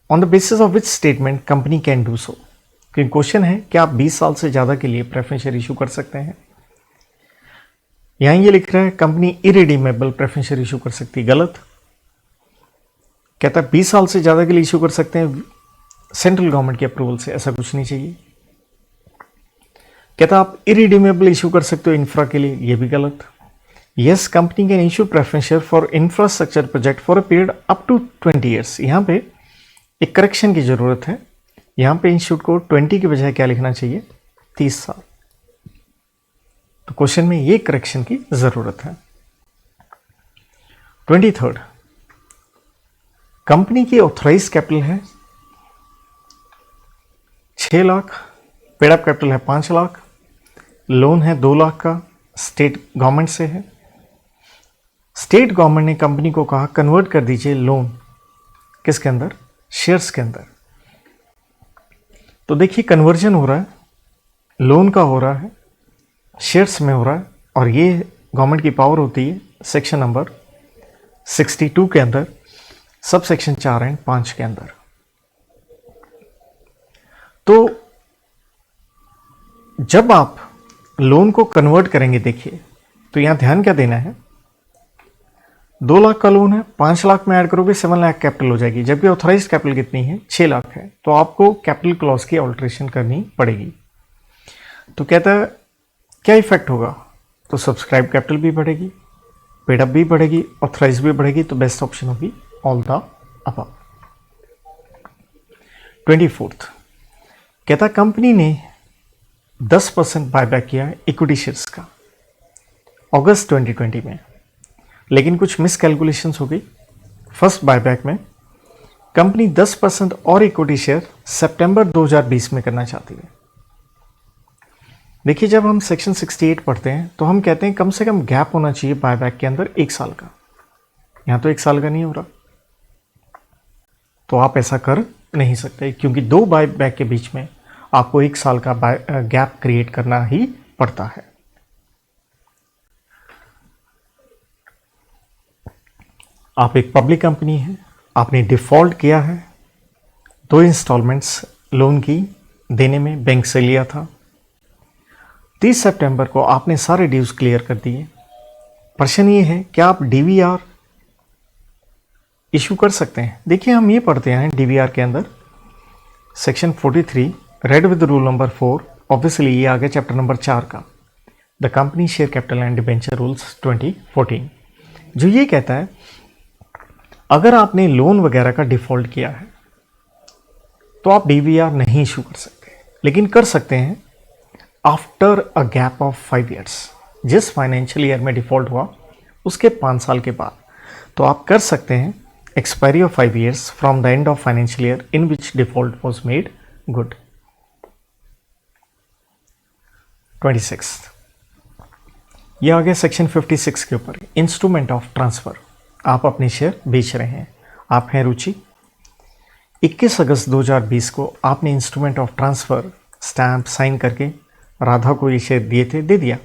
on the basis of which statement company can do so. Question है कि आप 20 साल से ज़्यादा के लिए प्रेफरेंस शेयर इशू कर सकते हैं। यहां ये लिख रहा है company irredeemable preference share issue कर सकती है, गलत। कहता है 20 साल से ज़्यादा के लिए इशू कर सकते हैं सेंट्रल गवर्नमेंट के अप्रूवल से, ऐसा कुछ नहीं चाहिए। कहता आप इरिडीमेबल इशू कर सकते हो इंफ्रा के लिए, ये भी गलत। Yes company can issue preference share for infrastructure project for a period up to 20 years. यहां पे एक करेक्शन की जरूरत है, यहां पे इंस्टीट्यूट को 20 की बजाय क्या लिखना चाहिए, 30 साल। तो क्वेश्चन में ये करेक्शन की जरूरत है। 23rd, कंपनी की ऑथराइज कैपिटल है 6 लाख, पेड अप कैपिटल है 5 लाख, लोन है 2 लाख का, स्टेट गवर्नमेंट से है। स्टेट गवर्नमेंट ने कंपनी को कहा कन्वर्ट कर दीजिए लोन किसके अंदर, शेयर्स के अंदर। तो देखिए कन्वर्जन हो रहा है, लोन का हो रहा है, शेयर्स में हो रहा है, और ये गवर्नमेंट की पावर होती है सेक्शन नंबर 62 के अंदर, सब सेक्शन 4 एंड 5 के अंदर। तो जब आप लोन को कन्वर्ट करेंगे, देखिए तो यहां ध्यान क्या देना है, 2 लाख का लोन है, 5 लाख में ऐड करोगे 7 लाख कैपिटल हो जाएगी, जबकि ऑथराइज कैपिटल कितनी है, 6 लाख है। तो आपको कैपिटल क्लॉज की ऑल्ट्रेशन करनी पड़ेगी। तो कहता है क्या इफेक्ट होगा, तो सब्सक्राइब कैपिटल भी बढ़ेगी, पेड अप भी बढ़ेगी, ऑथराइज भी बढ़ेगी, तो बेस्ट ऑप्शन होगी ऑल द अबव। 24th, कहता कंपनी ने 10% बायबैक किया है इक्विटी शेयर्स का अगस्त 2020 में, लेकिन कुछ मिस कैलकुलेशंस हो गई। फर्स्ट बायबैक में कंपनी 10% और इक्विटी शेयर सितंबर 2020 में करना चाहती है। देखिए जब हम सेक्शन 68 पढ़ते हैं तो हम कहते हैं कम से कम गैप होना चाहिए बायबैक के अंदर 1 साल का, यहां तो 1 साल का नहीं हो रहा, तो आप ऐसा कर नहीं सकते, क्योंकि 2 बायबैक के बीच में आपको 1 साल का गैप क्रिएट करना ही पड़ता है। आप एक पब्लिक कंपनी है, आपने डिफॉल्ट किया है, 2 इंस्टॉलमेंट्स लोन की देने में बैंक से लिया था, 30 सितंबर को आपने सारे ड्यूज क्लियर कर दिए। प्रश्न ये है कि आप डीवीआर इशू कर सकते हैं। देखिए हम ये पढ़ते हैं डीवीआर के अंदर section 43 read with rule number 4, obviously ये आ गया चैप्टर नंबर 4 का, the company share capital and debenture rules 2014, जो ये कहता है अगर आपने लोन वगैरह का डिफॉल्ट किया है तो आप डीवीआर नहीं इशू कर सकते, लेकिन कर सकते हैं after a gap of 5 years. जिस फाइनेंशियल ईयर में डिफॉल्ट हुआ उसके 5 साल के बाद तो आप कर सकते हैं expiry of 5 years from the end of financial year in which default was made good. 26, यह आ गया सेक्शन 56 के ऊपर, इंस्ट्रूमेंट ऑफ ट्रांसफर। आप अपने शेयर बेच रहे हैं, आप हैं रुचि, 21 अगस्त 2020 को आपने instrument of transfer stamp sign करके राधा को ये शेयर दिए थे, दे दिया।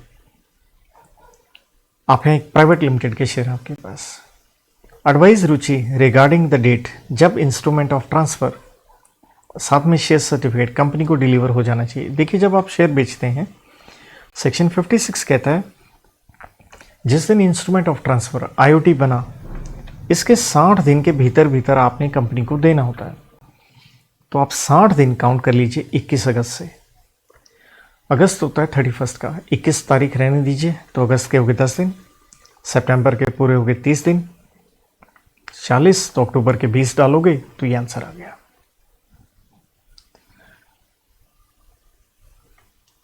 आप हैं एक प्राइवेट लिमिटेड के शेयर आपके पास। Advise Ruchi regarding the date जब इंस्ट्रूमेंट ऑफ ट्रांसफर साथ में शेयर सर्टिफिकेट कंपनी को डिलीवर हो जाना चाहिए। देखिए जब आप शेयर बेचते हैं सेक्शन 56 कहता है जिस दिन इंस्ट्रूमेंट ऑफ ट्रांसफर आईओटी बना इसके 60 दिन के भीतर भीतर आपने कंपनी को देना होता है। तो आप 60 दिन काउंट कर लीजिए 21 अगस्त से। अगस्त होता है 31 का, 21 तारीख रहने दीजिए, तो अगस्त के हो गए 10 दिन, सितंबर के पूरे हो गए 30 दिन, 40 तो अक्टूबर के 20 डालोगे तो ये आंसर आ गया।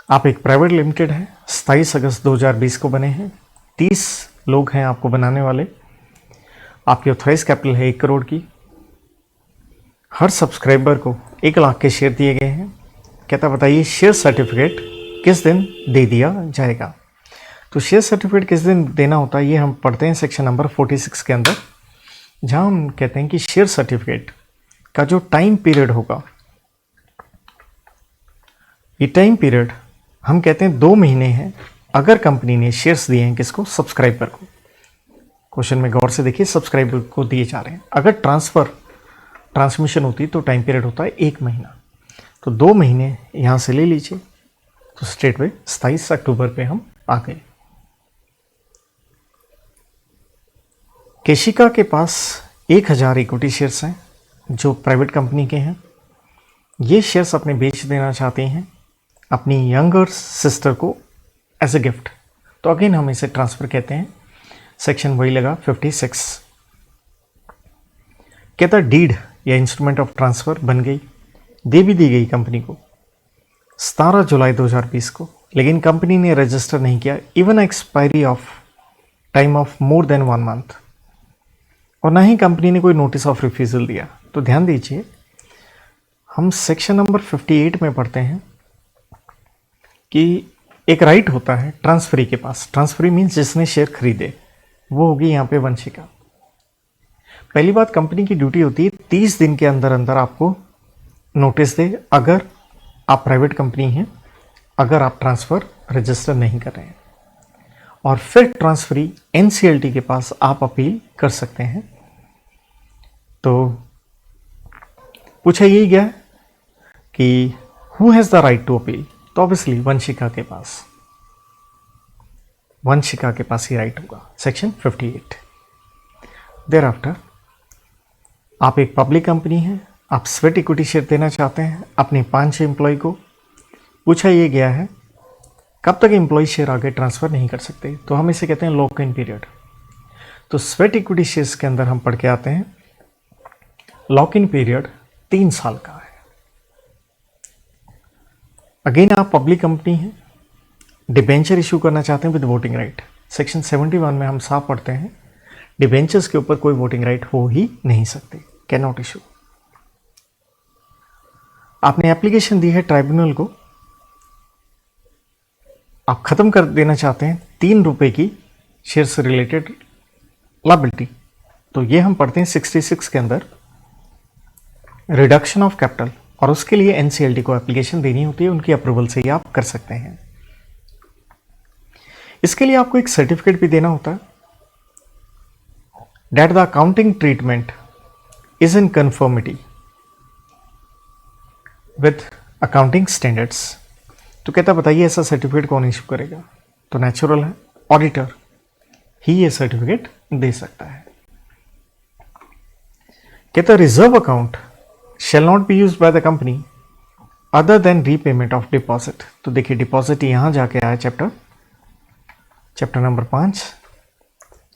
आप एक प्राइवेट लिमिटेड है, 27 अगस्त 2020 को बने हैं, 30 लोग हैं आपको बनाने वाले, आपकी ऑथराइज कैपिटल है 1 करोड़ की, हर सब्सक्राइबर को 1 लाख के शेयर दिए गए हैं। कहता बताइए शेयर सर्टिफिकेट किस दिन दे दिया जाएगा। तो शेयर सर्टिफिकेट किस दिन देना होता है ये हम पढ़ते हैं सेक्शन नंबर 46 के अंदर, जहां हम कहते हैं कि शेयर सर्टिफिकेट का जो टाइम पीरियड होगा, ये टाइम पीरियड हम कहते हैं 2 महीने हैं अगर कंपनी ने शेयर्स दिए हैं किसको, सब्सक्राइबर को। क्वेश्चन में गौर से देखिए, सब्सक्राइबर को दिए जा रहे हैं। अगर ट्रांसमिशन होती तो टाइम पीरियड होता है 1 महीना, तो 2 महीने यहां से ले लीजिए, तो स्ट्रेट वे 27 अक्टूबर पे हम आ गए। केशिका के पास 1000 इक्विटी शेयर्स हैं जो प्राइवेट कंपनी के हैं। ये शेयर्स अपने बेच देना चाहते हैं अपनी यंगर सिस्टर को एज ए गिफ्ट, तो अगेन हम इसे ट्रांसफर कहते हैं। सेक्शन वही लगा 56। कहता डीड या इंस्ट्रूमेंट ऑफ ट्रांसफर बन गई, दे भी दी गई कंपनी को 17 जुलाई 2020 को, लेकिन कंपनी ने रजिस्टर नहीं किया even expiry of time of more than 1 month, और ना ही कंपनी ने कोई नोटिस ऑफ रिफ्यूजल दिया। तो ध्यान दीजिए, हम सेक्शन नंबर 58 में पढ़ते हैं कि एक राइट होता है ट्रांसफरी के पास। ट्रांसफरी मीन्स जिसने शेयर खरीदे, वो होगी यहाँ पे वंशिका। पहली बात, कंपनी की ड्यूटी होती है 30 दिन के अंदर अंदर आपको नोटिस दे अगर आप प्राइवेट कंपनी हैं, अगर आप ट्रांसफर रजिस्टर नहीं कर रहे हैं, और फिर ट्रांसफरी एनसीएलटी के पास आप अपील कर सकते हैं। तो पूछा यही गया कि who has the right to appeal, तो ऑब्वियसली वंशिका के पास ही राइट होगा, सेक्शन 58। देयर आफ्टर आप एक पब्लिक कंपनी है, आप स्वेट इक्विटी शेयर देना चाहते हैं अपने 5 एम्प्लॉय को। पूछा यह गया है कब तक एम्प्लॉय शेयर आगे ट्रांसफर नहीं कर सकते, तो हम इसे कहते हैं लॉक इन पीरियड। तो स्वेट इक्विटी शेयर्स के अंदर हम पढ़ के आते हैं लॉक इन पीरियड 3 साल का है। अगेन आप पब्लिक कंपनी हैं, डिबेंचर इशू करना चाहते हैं विद वोटिंग राइट। सेक्शन 71 में हम साफ पढ़ते हैं डिबेंचर्स के ऊपर कोई वोटिंग राइट हो ही नहीं सकते, कैन नॉट इशू। आपने एप्लीकेशन दी है ट्राइब्यूनल को, आप खत्म कर देना चाहते हैं 3 रुपए की शेयर से रिलेटेड लायबिलिटी, तो ये हम पढ़ते हैं 66 के अंदर रिडक्शन ऑफ कैपिटल, और उसके लिए एनसीएलटी को एप्लीकेशन देनी होती है, उनकी अप्रूवल से ही आप कर सकते हैं। इसके लिए आपको एक सर्टिफिकेट भी देना होता है that the accounting treatment is in conformity with accounting standards. तो कहता बताइए ऐसा सर्टिफिकेट कौन इशू करेगा, तो नेचुरल है ऑडिटर ही ये सर्टिफिकेट दे सकता है। कहता reserve account shall not be used by the company other than repayment of deposit। तो देखिए डिपॉजिट यहां जाके आया चैप्टर नंबर 5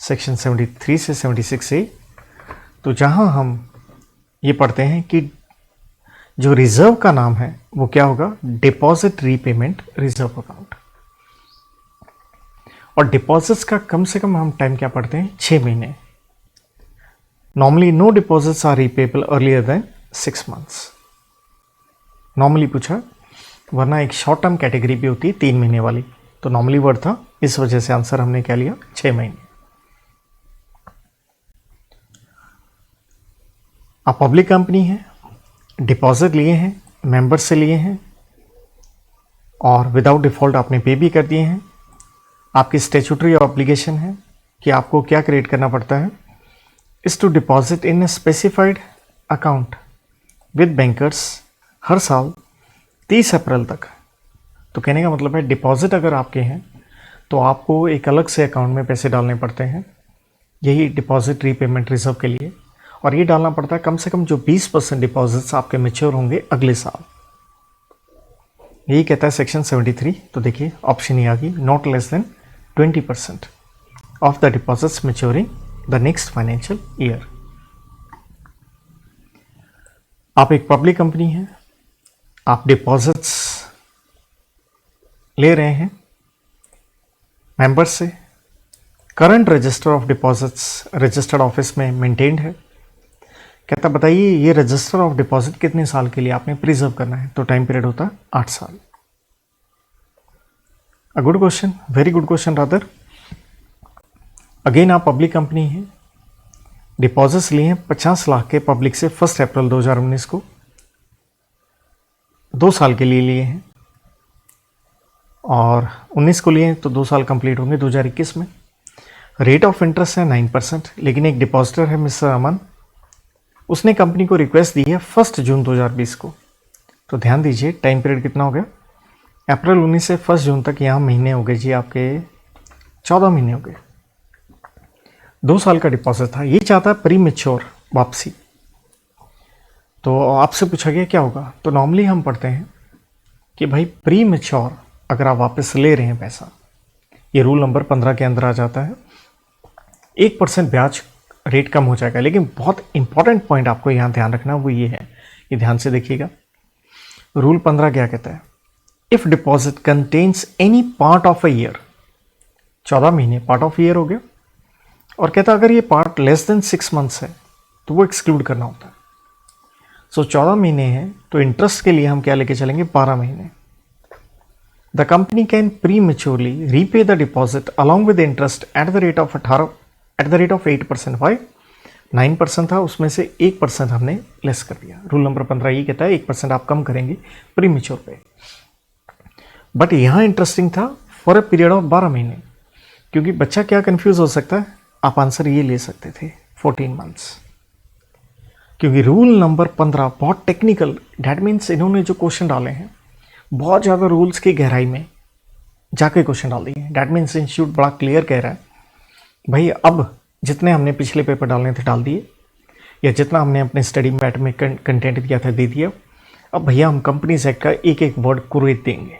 सेक्शन 73 से 76 ए। तो जहां हम ये पढ़ते हैं कि जो रिजर्व का नाम है वो क्या होगा, डिपॉजिट रीपेमेंट रिजर्व अकाउंट। और डिपॉजिट्स का कम से कम हम टाइम क्या पढ़ते हैं, 6 महीने। Normally no deposits are repayable earlier than 6 months normally पूछा, वरना एक शॉर्ट टर्म कैटेगरी भी होती है 3 महीने वाली, तो नॉर्मली वर्ड था, इस वजह से आंसर हमने क्या लिया 6 महीने। आप पब्लिक कंपनी है, डिपॉजिट लिए हैं, मेंबर से लिए हैं, और विदाउट डिफॉल्ट आपने पे भी कर दिए हैं। आपकी स्टैट्यूटरी ऑब्लिगेशन है कि आपको क्या क्रिएट करना पड़ता है, is to deposit in a specified account with bankers हर साल 30 अप्रैल तक। तो कहने का मतलब है डिपॉजिट अगर आपके हैं तो आपको एक अलग से अकाउंट में पैसे डालने पड़ते हैं, यही डिपॉजिट रीपेमेंट रिजर्व के लिए, और ये डालना पड़ता है कम से कम जो 20% डिपॉजिट्स आपके मैच्योर होंगे अगले साल। यही कहता है सेक्शन 73। तो देखिए ऑप्शन ही आ गई, not less than 20% of the deposits maturing the next financial year. आप एक पब्लिक कंपनी है, आप डिपॉजिट्स ले रहे हैं मेंबर्स से, current register of deposits registered office में मेंटेन्ड है। कहता बताइए ये रजिस्टर ऑफ डिपॉजिट कितने साल के लिए आपने प्रिजर्व करना है, तो टाइम पीरियड होता है 8 साल। A good question, very good question rather. Again आप पब्लिक कंपनी है, डिपॉजिट्स लिए हैं 50 लाख के पब्लिक से 1 अप्रैल 2019 को, 2 साल के लिए लिए हैं, और 19 को लिए हैं तो 2 साल कंप्लीट होंगे 2021 में। रेट ऑफ इंटरेस्ट है 9%, लेकिन एक डिपॉजिटर है मिस्टर अमन, उसने कंपनी को रिक्वेस्ट दी है 1 जून 2020 को। तो ध्यान दीजिए टाइम पीरियड कितना हो गया, अप्रैल 19 से 1 जून तक, यहाँ महीने हो गए जी आपके 14 महीने हो गए। 2 साल का डिपॉजिट था, ये चाहता है प्री मेच्योर वापसी। तो आपसे पूछा गया क्या होगा, तो नॉर्मली हम पढ़ते हैं कि भाई प्री मेच्योर अगर आप वापस ले रहे हैं पैसा, ये रूल नंबर 15 के अंदर आ जाता है, 1% ब्याज रेट कम हो जाएगा। लेकिन बहुत इंपॉर्टेंट पॉइंट आपको यहाँ ध्यान रखना वो ये है, ये ध्यान से देखिएगा। रूल 15 क्या कहता है, if deposit contains any part of a year, 14 महीने पार्ट ऑफ ईयर हो गया, और कहता है अगर ये पार्ट लेस देन 6 मंथ्स है तो वो एक्सक्लूड करना होता है। सो 14 महीने हैं तो इंटरेस्ट के लिए हम क्या लेके चलेंगे, 12 महीने। The company can prematurely repay the deposit along with interest at the rate of 8%। वाई 9% था, उसमें से 1% हमने लेस कर दिया। रूल नंबर 15 ये कहता है 1% आप कम करेंगे प्री मेच्योर पे। बट यहाँ इंटरेस्टिंग था फॉर अ पीरियड ऑफ 12 महीने, क्योंकि बच्चा क्या कंफ्यूज हो सकता है, आप आंसर ये ले सकते थे 14 मंथ्स, क्योंकि रूल नंबर 15 बहुत टेक्निकल, डैट मीन्स इन्होंने जो क्वेश्चन डाले हैं बहुत ज़्यादा रूल्स की गहराई में जाके क्वेश्चन डाल दिए हैं। डैट मीन्स इंस्टीट्यूट बड़ा क्लियर कह रहा है भाई अब जितने हमने पिछले पेपर डालने थे डाल दिए, या जितना हमने अपने स्टडी मैट में कंटेंट दिया था दे दिया, अब भैया हम कंपनीज एक्ट का एक एक वर्ड कुरेद देंगे।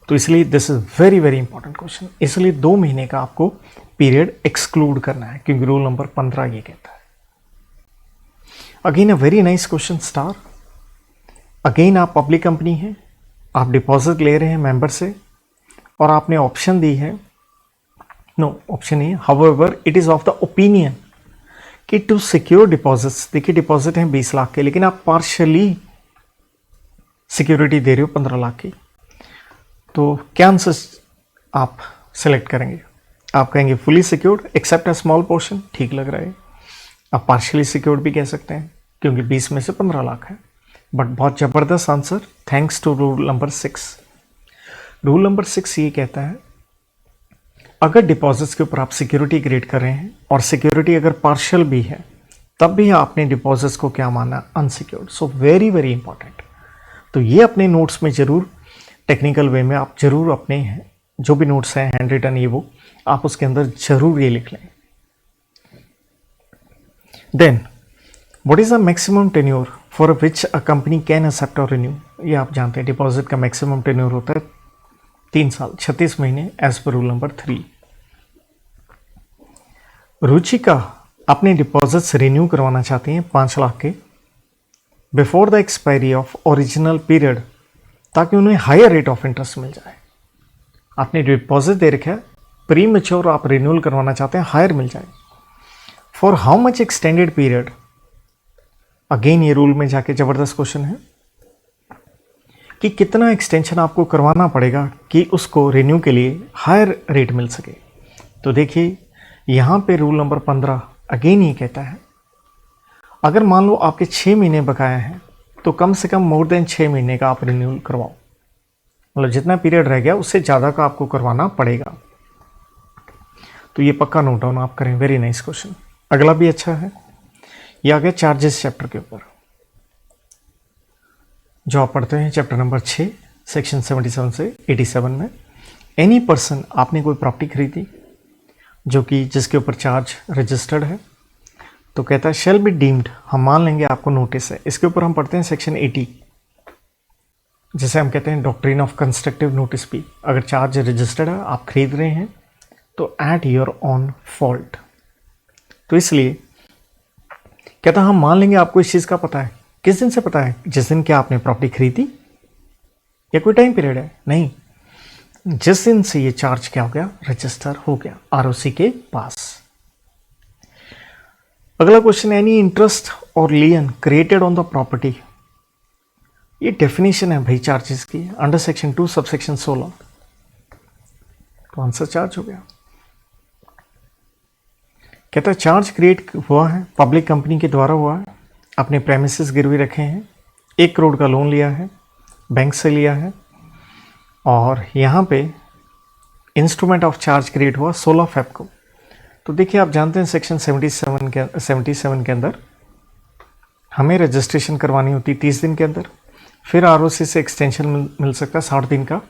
तो इसलिए this is very very important question, इसलिए 2 महीने का आपको पीरियड एक्सक्लूड करना है, क्योंकि रूल नंबर 15 ये कहता है। Again a very nice question star. Again आप पब्लिक कंपनी है, आप डिपॉजिट ले रहे हैं मेंबर से, और आपने ऑप्शन दी है, नो ऑप्शन नहीं है, however it is of the opinion कि टू सिक्योर डिपॉजिट्स, देखिए डिपॉजिट है 20 लाख के, लेकिन आप पार्शियली सिक्योरिटी दे रहे हो 15 लाख की, तो क्या आंसर आप सेलेक्ट करेंगे? आप कहेंगे fully secured except a small portion, ठीक लग रहा है। आप पार्शियली सिक्योर्ड भी कह सकते हैं, क्योंकि 20 में से 15 लाख है। बट बहुत ज़बरदस्त answer, thanks to rule number 6। Rule number 6 ये कहता है अगर डिपॉजिट्स के ऊपर आप सिक्योरिटी क्रिएट कर रहे हैं, और सिक्योरिटी अगर पार्शियल भी है, तब भी आपने डिपॉजिट्स को क्या माना, अनसिक्योर्ड। सो वेरी वेरी इंपॉर्टेंट। तो ये अपने नोट्स में ज़रूर टेक्निकल वे में आप जरूर अपने जो भी नोट्स हैं हैंड रिटन ये वो आप उसके अंदर जरूर ये लिख लें। Then what is the maximum tenure for which a company can accept और रिन्यू, ये आप जानते हैं डिपॉजिट का मैक्सिमम टेन्योर होता है 3 साल 36 महीने as per rule number 3। Ruchika अपने डिपॉजिट्स रिन्यू करवाना चाहती हैं 5 लाख के before the expiry of original period, ताकि उन्हें हायर रेट ऑफ इंटरेस्ट मिल जाए। आपने डिपॉजिट दे रखा है, प्री मेच्योर आप रिन्यूअल करवाना चाहते हैं, हायर मिल जाए। For how much extended period, again ये रूल में जाके जबरदस्त क्वेश्चन है कि कितना एक्सटेंशन आपको करवाना पड़ेगा कि उसको रिन्यू के लिए हायर रेट मिल सके। तो देखिए यहाँ पे रूल नंबर 15 अगेन ये कहता है अगर मान लो आपके 6 महीने बकाया हैं तो कम से कम मोर देन 6 महीने का आप रिन्यूअल करवाओ, मतलब जितना पीरियड रह गया उससे ज़्यादा का आपको करवाना पड़ेगा। तो ये पक्का नोट डाउन आप करें, वेरी नाइस क्वेश्चन। अगला भी अच्छा है, ये आ गया चार्जेस चैप्टर के ऊपर, जो आप पढ़ते हैं चैप्टर नंबर 6 सेक्शन 77 से 87 में। एनी पर्सन, आपने कोई प्रॉपर्टी खरीदी जो कि जिसके ऊपर चार्ज रजिस्टर्ड है, तो कहता है शेल बी डीम्ड, हम मान लेंगे आपको नोटिस है। इसके ऊपर हम पढ़ते हैं सेक्शन 80, जिसे हम कहते हैं डॉक्ट्रिन ऑफ कंस्ट्रक्टिव नोटिस भी। अगर चार्ज रजिस्टर्ड है, आप खरीद रहे हैं, तो एट योर ऑन फॉल्ट। तो इसलिए कहता हम मान लेंगे आपको इस चीज़ का पता है। किस दिन से पता है? जिस दिन क्या आपने प्रॉपर्टी खरीदी, या कोई टाइम पीरियड है? नहीं, जिस दिन से ये चार्ज क्या हो गया, रजिस्टर हो गया आरओसी के पास। अगला क्वेश्चन, एनी इंटरेस्ट और लियन क्रिएटेड ऑन द प्रॉपर्टी। ये डेफिनेशन है भाई चार्जेस की, अंडर सेक्शन 2 सबसेक्शन 16। तो आंसर चार्ज हो गया। कहता है चार्ज क्रिएट हुआ है, पब्लिक कंपनी के द्वारा हुआ है, अपने प्रेमिसेस गिरवी रखे हैं, 1 करोड़ का लोन लिया है, बैंक से लिया है, और यहाँ पे इंस्ट्रूमेंट ऑफ चार्ज क्रिएट हुआ 16 फेब को। तो देखिए, आप जानते हैं सेक्शन 77 के अंदर हमें रजिस्ट्रेशन करवानी होती 30 दिन के अंदर, फिर आरओसी से एक्सटेंशन मिल सकता है 60 दिन का,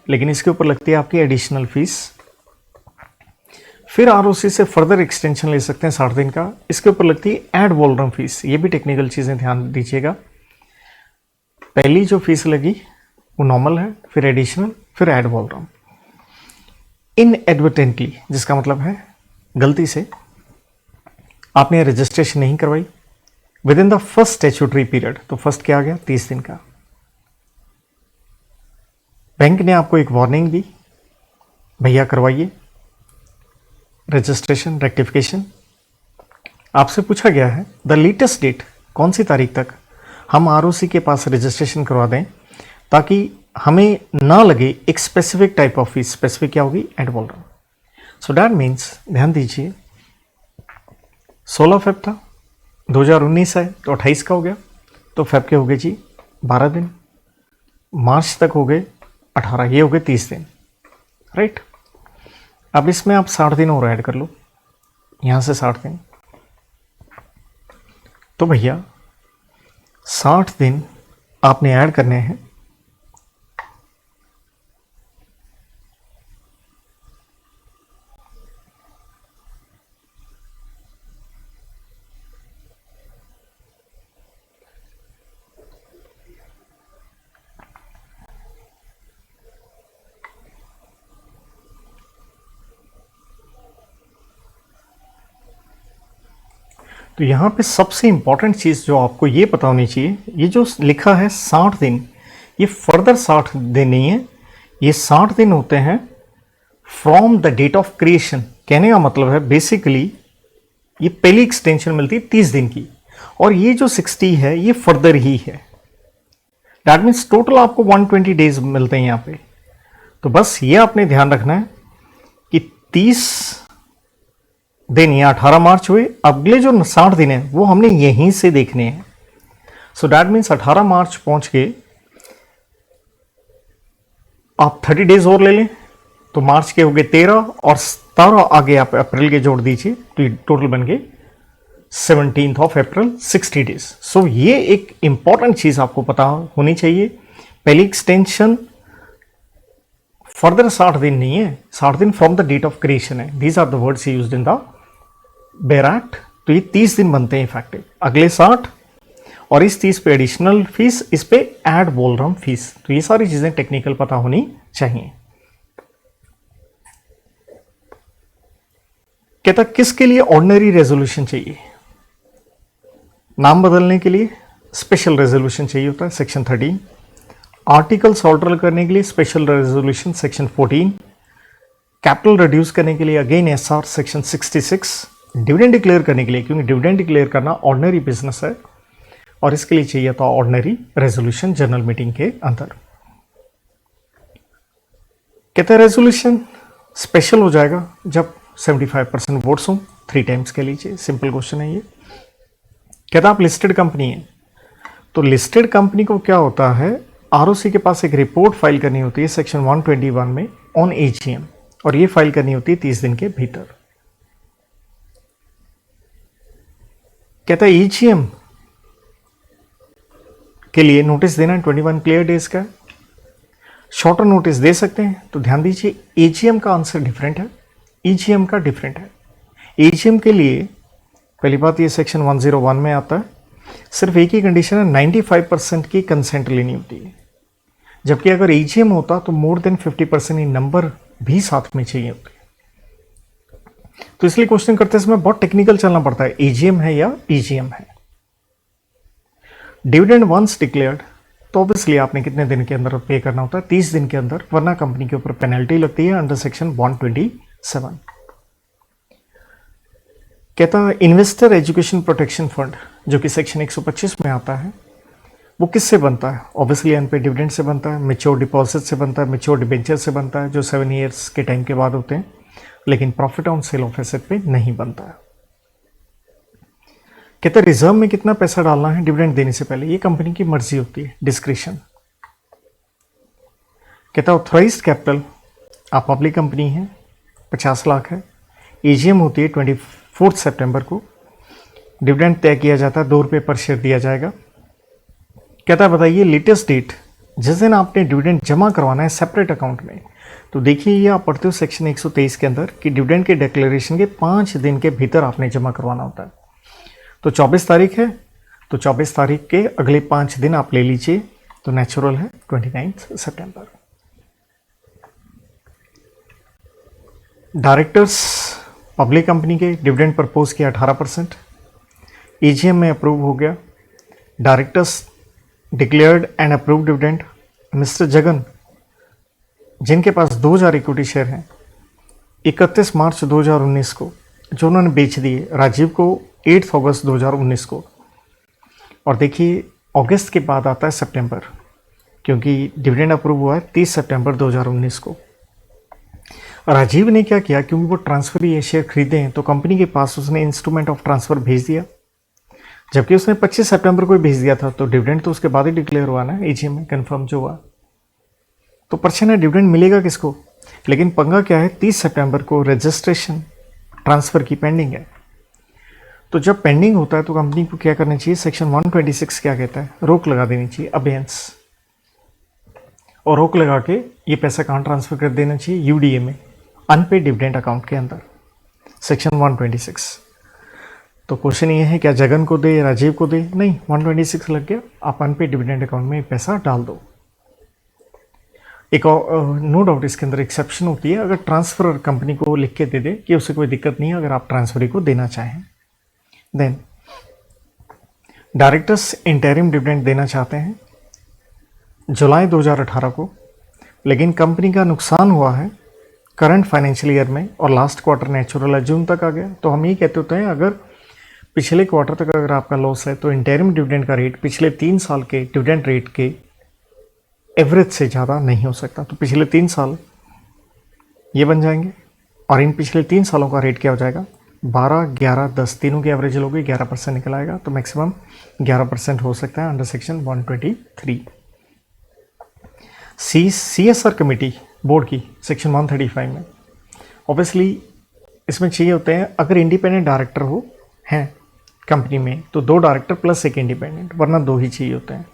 लेकिन इसके ऊपर लगती है आपकी एडिशनल फीस। फिर आरओसी से फर्दर एक्सटेंशन ले सकते हैं 60 दिन का, इसके ऊपर लगती है एड वॉल्यूम फीस। ये भी टेक्निकल चीज़ें ध्यान दीजिएगा। पहली जो फीस लगी वो नॉर्मल है, फिर एडिशनल, फिर एड वॉल्यूम। इनएडवर्टेंटली, जिसका मतलब है गलती से आपने रजिस्ट्रेशन नहीं करवाई with in the first statutory period, तो फर्स्ट क्या आ गया, 30 दिन का। बैंक ने आपको एक वार्निंग दी, भैया करवाइए रजिस्ट्रेशन रेक्टिफिकेशन। आपसे पूछा गया है द लेटेस्ट डेट, कौन सी तारीख तक हम आरओसी के पास रजिस्ट्रेशन करवा दें ताकि हमें ना लगे एक specific type of fees. Specific क्या होगी, ad valorem. So that means, ध्यान दीजिए, 16 फेब था, 2019 है तो 28 का हो गया, तो फेब के हो गए जी 12 दिन, मार्च तक हो गए 18, ये हो गए 30 दिन, राइट। अब इसमें आप 60 दिन और ऐड कर लो, यहां से 60 दिन, तो भैया 60 दिन आपने ऐड करने हैं। तो यहाँ पे सबसे इंपॉर्टेंट चीज़ जो आपको ये पता होनी चाहिए, ये जो लिखा है 60 दिन, ये फर्दर 60 दिन नहीं है, ये 60 दिन होते हैं from the date of creation. कहने का मतलब है बेसिकली ये पहली एक्सटेंशन मिलती है 30 दिन की, और ये जो 60 है ये फर्दर ही है। दैट मीन्स टोटल आपको 120 डेज मिलते हैं यहाँ पे। तो बस ये आपने ध्यान रखना है कि 30 दिन या 18 मार्च हुए, अगले जो 60 दिन है वो हमने यहीं से देखने हैं। सो दैट मीन्स 18 मार्च पहुंच के आप 30 डेज और ले लें, तो मार्च के हो गए 13, और 17 आगे आप अप्रैल के जोड़ दीजिए, तो टोटल बन गए 17 ऑफ अप्रैल, 60 डेज। सो ये एक इंपॉर्टेंट चीज आपको पता होनी चाहिए। पहली एक्सटेंशन फर्दर 60 दिन नहीं है, 60 दिन from the date of creation है। These are the words used in the bare act. तो ये 30 दिन बनते हैं इफेक्टिव, अगले 60, और इस 30 पे एडिशनल फीस, इस पे एड वॉल्यूम फीस। तो ये सारी चीजें टेक्निकल पता होनी चाहिए। कहता किसके लिए ऑर्डिनरी रेजोल्यूशन चाहिए? नाम बदलने के लिए स्पेशल रेजोल्यूशन चाहिए होता है, सेक्शन 13। आर्टिकल्स ऑल्टर करने के लिए special resolution, section 14। Capital reduce करने के लिए again SR, section 66। Dividend declare करने के लिए, क्योंकि डिविडेंड डिक्लेयर करना ऑर्डिनरी बिजनेस है, और इसके लिए चाहिए था ऑर्डिनरी रेजोल्यूशन जनरल मीटिंग के अंदर। कहते हैं रेजोल्यूशन स्पेशल हो जाएगा जब 75% वोट्स हों, 3 टाइम्स के लीजिए। सिंपल क्वेश्चन है ये। कहता आप लिस्टेड कंपनी है, तो लिस्टेड कंपनी को क्या होता है, आरओसी के पास एक रिपोर्ट फाइल करनी होती है सेक्शन 121 में ऑन एजीएम, और ये फाइल करनी होती है 30 दिन के भीतर। कहता है एजीएम के लिए नोटिस देना 21 क्लियर डेज का। शॉर्टर नोटिस दे सकते हैं, तो ध्यान दीजिए एजीएम का आंसर डिफरेंट है, ईजीएम का डिफरेंट है। एजीएम के लिए पहली बात ये सेक्शन 101 में आता है, सिर्फ एक ही कंडीशन है, 95% की कंसेंट लेनी होती है, जबकि अगर ईजीएम होता तो मोर देन 50% इन नंबर भी साथ में चाहिए होते। तो इसलिए क्वेश्चन करते समय बहुत टेक्निकल चलना पड़ता है, एजीएम है या ईजीएम है। डिविडेंड वंस डिक्लेयर्ड तो ऑब्वियसली आपने कितने दिन के अंदर पे करना होता है, 30 दिन के अंदर, वरना कंपनी के ऊपर पेनल्टी लगती है अंडर सेक्शन 127। कहता है इन्वेस्टर एजुकेशन प्रोटेक्शन फंड जो कि सेक्शन 125 में आता है, वो किससे बनता है? ऑब्वियसली अनपेड डिविडेंड से बनता है, मेच्योर डिपॉजिट से बनता है, मेच्योर डिबेंचर से बनता है जो 7 ईयर्स के टाइम के बाद होते हैं, लेकिन profit on sale of asset पे नहीं बनता है। कहते हैं रिजर्व में कितना पैसा डालना है डिविडेंड देने से पहले, ये कंपनी की मर्जी होती है, डिस्क्रिशन। कहता है ऑथराइज्ड कैपिटल, आप पब्लिक कंपनी है, 50 लाख है, एजीएम होती है 24 सितंबर को, डिविडेंड तय किया जाता है, 2 रुपये पर शेयर दिया जाएगा। कहता है बताइए लेटेस्ट डेट जिस दिन आपने डिविडेंड जमा करवाना है सेपरेट अकाउंट में, तो देखिए ये आप पढ़ते हो सेक्शन 123 के अंदर कि डिविडेंड के डिक्लेरेशन के 5 दिन के भीतर आपने जमा करवाना होता है। तो 24 तारीख है, तो 24 तारीख के अगले 5 दिन आप ले लीजिए, तो नेचुरल है 29 सितंबर। डायरेक्टर्स पब्लिक कंपनी के डिविडेंड प्रपोज किया 18%, एजीएम में अप्रूव हो गया। Directors declared and approve dividend, mister Jagan जिनके पास 2000 इक्विटी शेयर हैं, 31 मार्च 2019 को जो उन्होंने बेच दिए राजीव को 8 अगस्त 2019 को। और देखिए अगस्त के बाद आता है सितंबर, क्योंकि डिविडेंड अप्रूव हुआ है 30 सितंबर 2019 को। राजीव ने क्या किया, क्योंकि वो ट्रांसफर ये शेयर खरीदे हैं, तो कंपनी के पास उसने इंस्ट्रूमेंट ऑफ ट्रांसफर भेज दिया, जबकि उसने 25 सितंबर को ही भेज दिया था, तो डिविडेंड तो उसके बाद ही डिक्लेयर हुआ ना, एजीएम में कंफर्म जो हुआ। तो प्रश्न है डिविडेंड मिलेगा किसको, लेकिन पंगा क्या है, 30 सितंबर को रजिस्ट्रेशन ट्रांसफर की पेंडिंग है। तो जब पेंडिंग होता है तो कंपनी को क्या करना चाहिए, सेक्शन 126 क्या कहता है, रोक लगा देनी चाहिए, अबेयंस, और रोक लगा के ये पैसा कहाँ ट्रांसफर कर देना चाहिए, यूडीए में, अनपेड डिविडेंड अकाउंट के अंदर, सेक्शन 126। तो क्वेश्चन ये है क्या जगन को दे, राजीव को दे? नहीं, 126 लग गया, आप अनपेड डिविडेंड अकाउंट में पैसा डाल दो। एक नो डाउट इसके अंदर एक्सेप्शन होती है, अगर ट्रांसफर कंपनी को लिख के दे दे कि उसे कोई दिक्कत नहीं है अगर आप ट्रांसफर को देना चाहें। देन डायरेक्टर्स इंटरिम डिविडेंड देना चाहते हैं जुलाई 2018 को, लेकिन कंपनी का नुकसान हुआ है करंट फाइनेंशियल ईयर में और लास्ट क्वार्टर नेचुरल है जून तक आ गया, तो हम ये कहते होते हैं अगर पिछले क्वार्टर तक अगर आपका लॉस है तो इंटरिम डिविडेंड का रेट पिछले 3 साल के डिविडेंड रेट के एवरेज से ज़्यादा नहीं हो सकता। तो पिछले 3 साल ये बन जाएंगे, और इन पिछले 3 सालों का रेट क्या हो जाएगा, 12, 11, 10 तीनों की एवरेज लोगे 11% निकल आएगा, तो मैक्सिमम 11% हो सकता है under section 123। CSR committee board की सेक्शन 135 में ऑब्वियसली इसमें चाहिए होते हैं, अगर इंडिपेंडेंट डायरेक्टर हो हैं कंपनी में तो 2 डायरेक्टर प्लस 1 इंडिपेंडेंट, वरना 2 ही चाहिए होते हैं।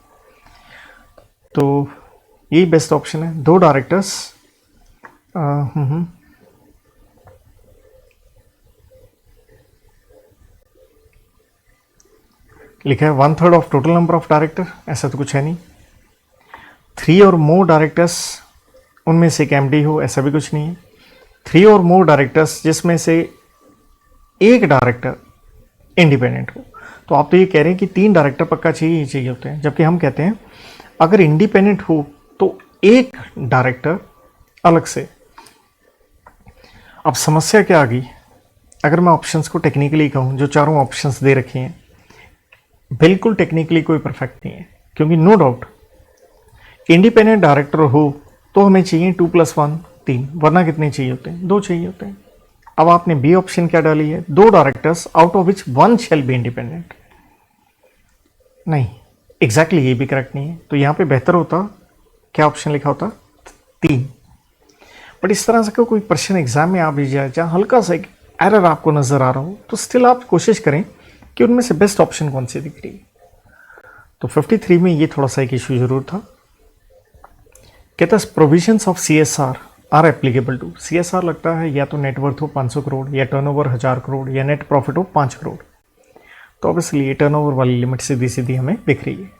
तो यही बेस्ट ऑप्शन है, 2 डायरेक्टर्स। लिखा है 1/3 of total number of director, ऐसा तो कुछ है नहीं। 3 और मोर डायरेक्टर्स, उनमें से एक एमडी हो, ऐसा भी कुछ नहीं है। 3 और मोर डायरेक्टर्स जिसमें से एक डायरेक्टर इंडिपेंडेंट हो, तो आप तो ये कह रहे हैं कि 3 डायरेक्टर पक्का चाहिए ही चाहिए होते हैं, जबकि हम कहते हैं अगर इंडिपेंडेंट हो तो एक डायरेक्टर अलग से। अब समस्या क्या आ गई, अगर मैं ऑप्शंस को टेक्निकली कहूँ, जो चारों ऑप्शंस दे रखे हैं बिल्कुल टेक्निकली कोई परफेक्ट नहीं है, क्योंकि नो डाउट इंडिपेंडेंट डायरेक्टर हो तो हमें चाहिए 2 + 1 3, वरना कितने चाहिए होते हैं, 2 चाहिए होते हैं। अब आपने बी ऑप्शन क्या डाली है, 2 directors out of which 1 shall be independent. नहीं, एग्जैक्टली ये भी करेक्ट नहीं है, तो यहाँ पे बेहतर होता क्या ऑप्शन लिखा होता 3। बट इस तरह से कोई प्रश्न एग्जाम में आ भी जाए जहाँ हल्का सा एक एरर आपको नजर आ रहा हो, तो स्टिल आप कोशिश करें कि उनमें से बेस्ट ऑप्शन कौन सी दिख रही है। तो 53 में ये थोड़ा सा एक इशू जरूर था। कहता है provisions of CSR are applicable to. CSR लगता है या तो नेटवर्थ हो 500 करोड़, या टर्नओवर 1000 करोड़, या नेट प्रॉफिट हो 5 करोड़। तो ऑब्वियसली ये टर्नओवर वाली लिमिट सीधी सीधी हमें दिख रही है।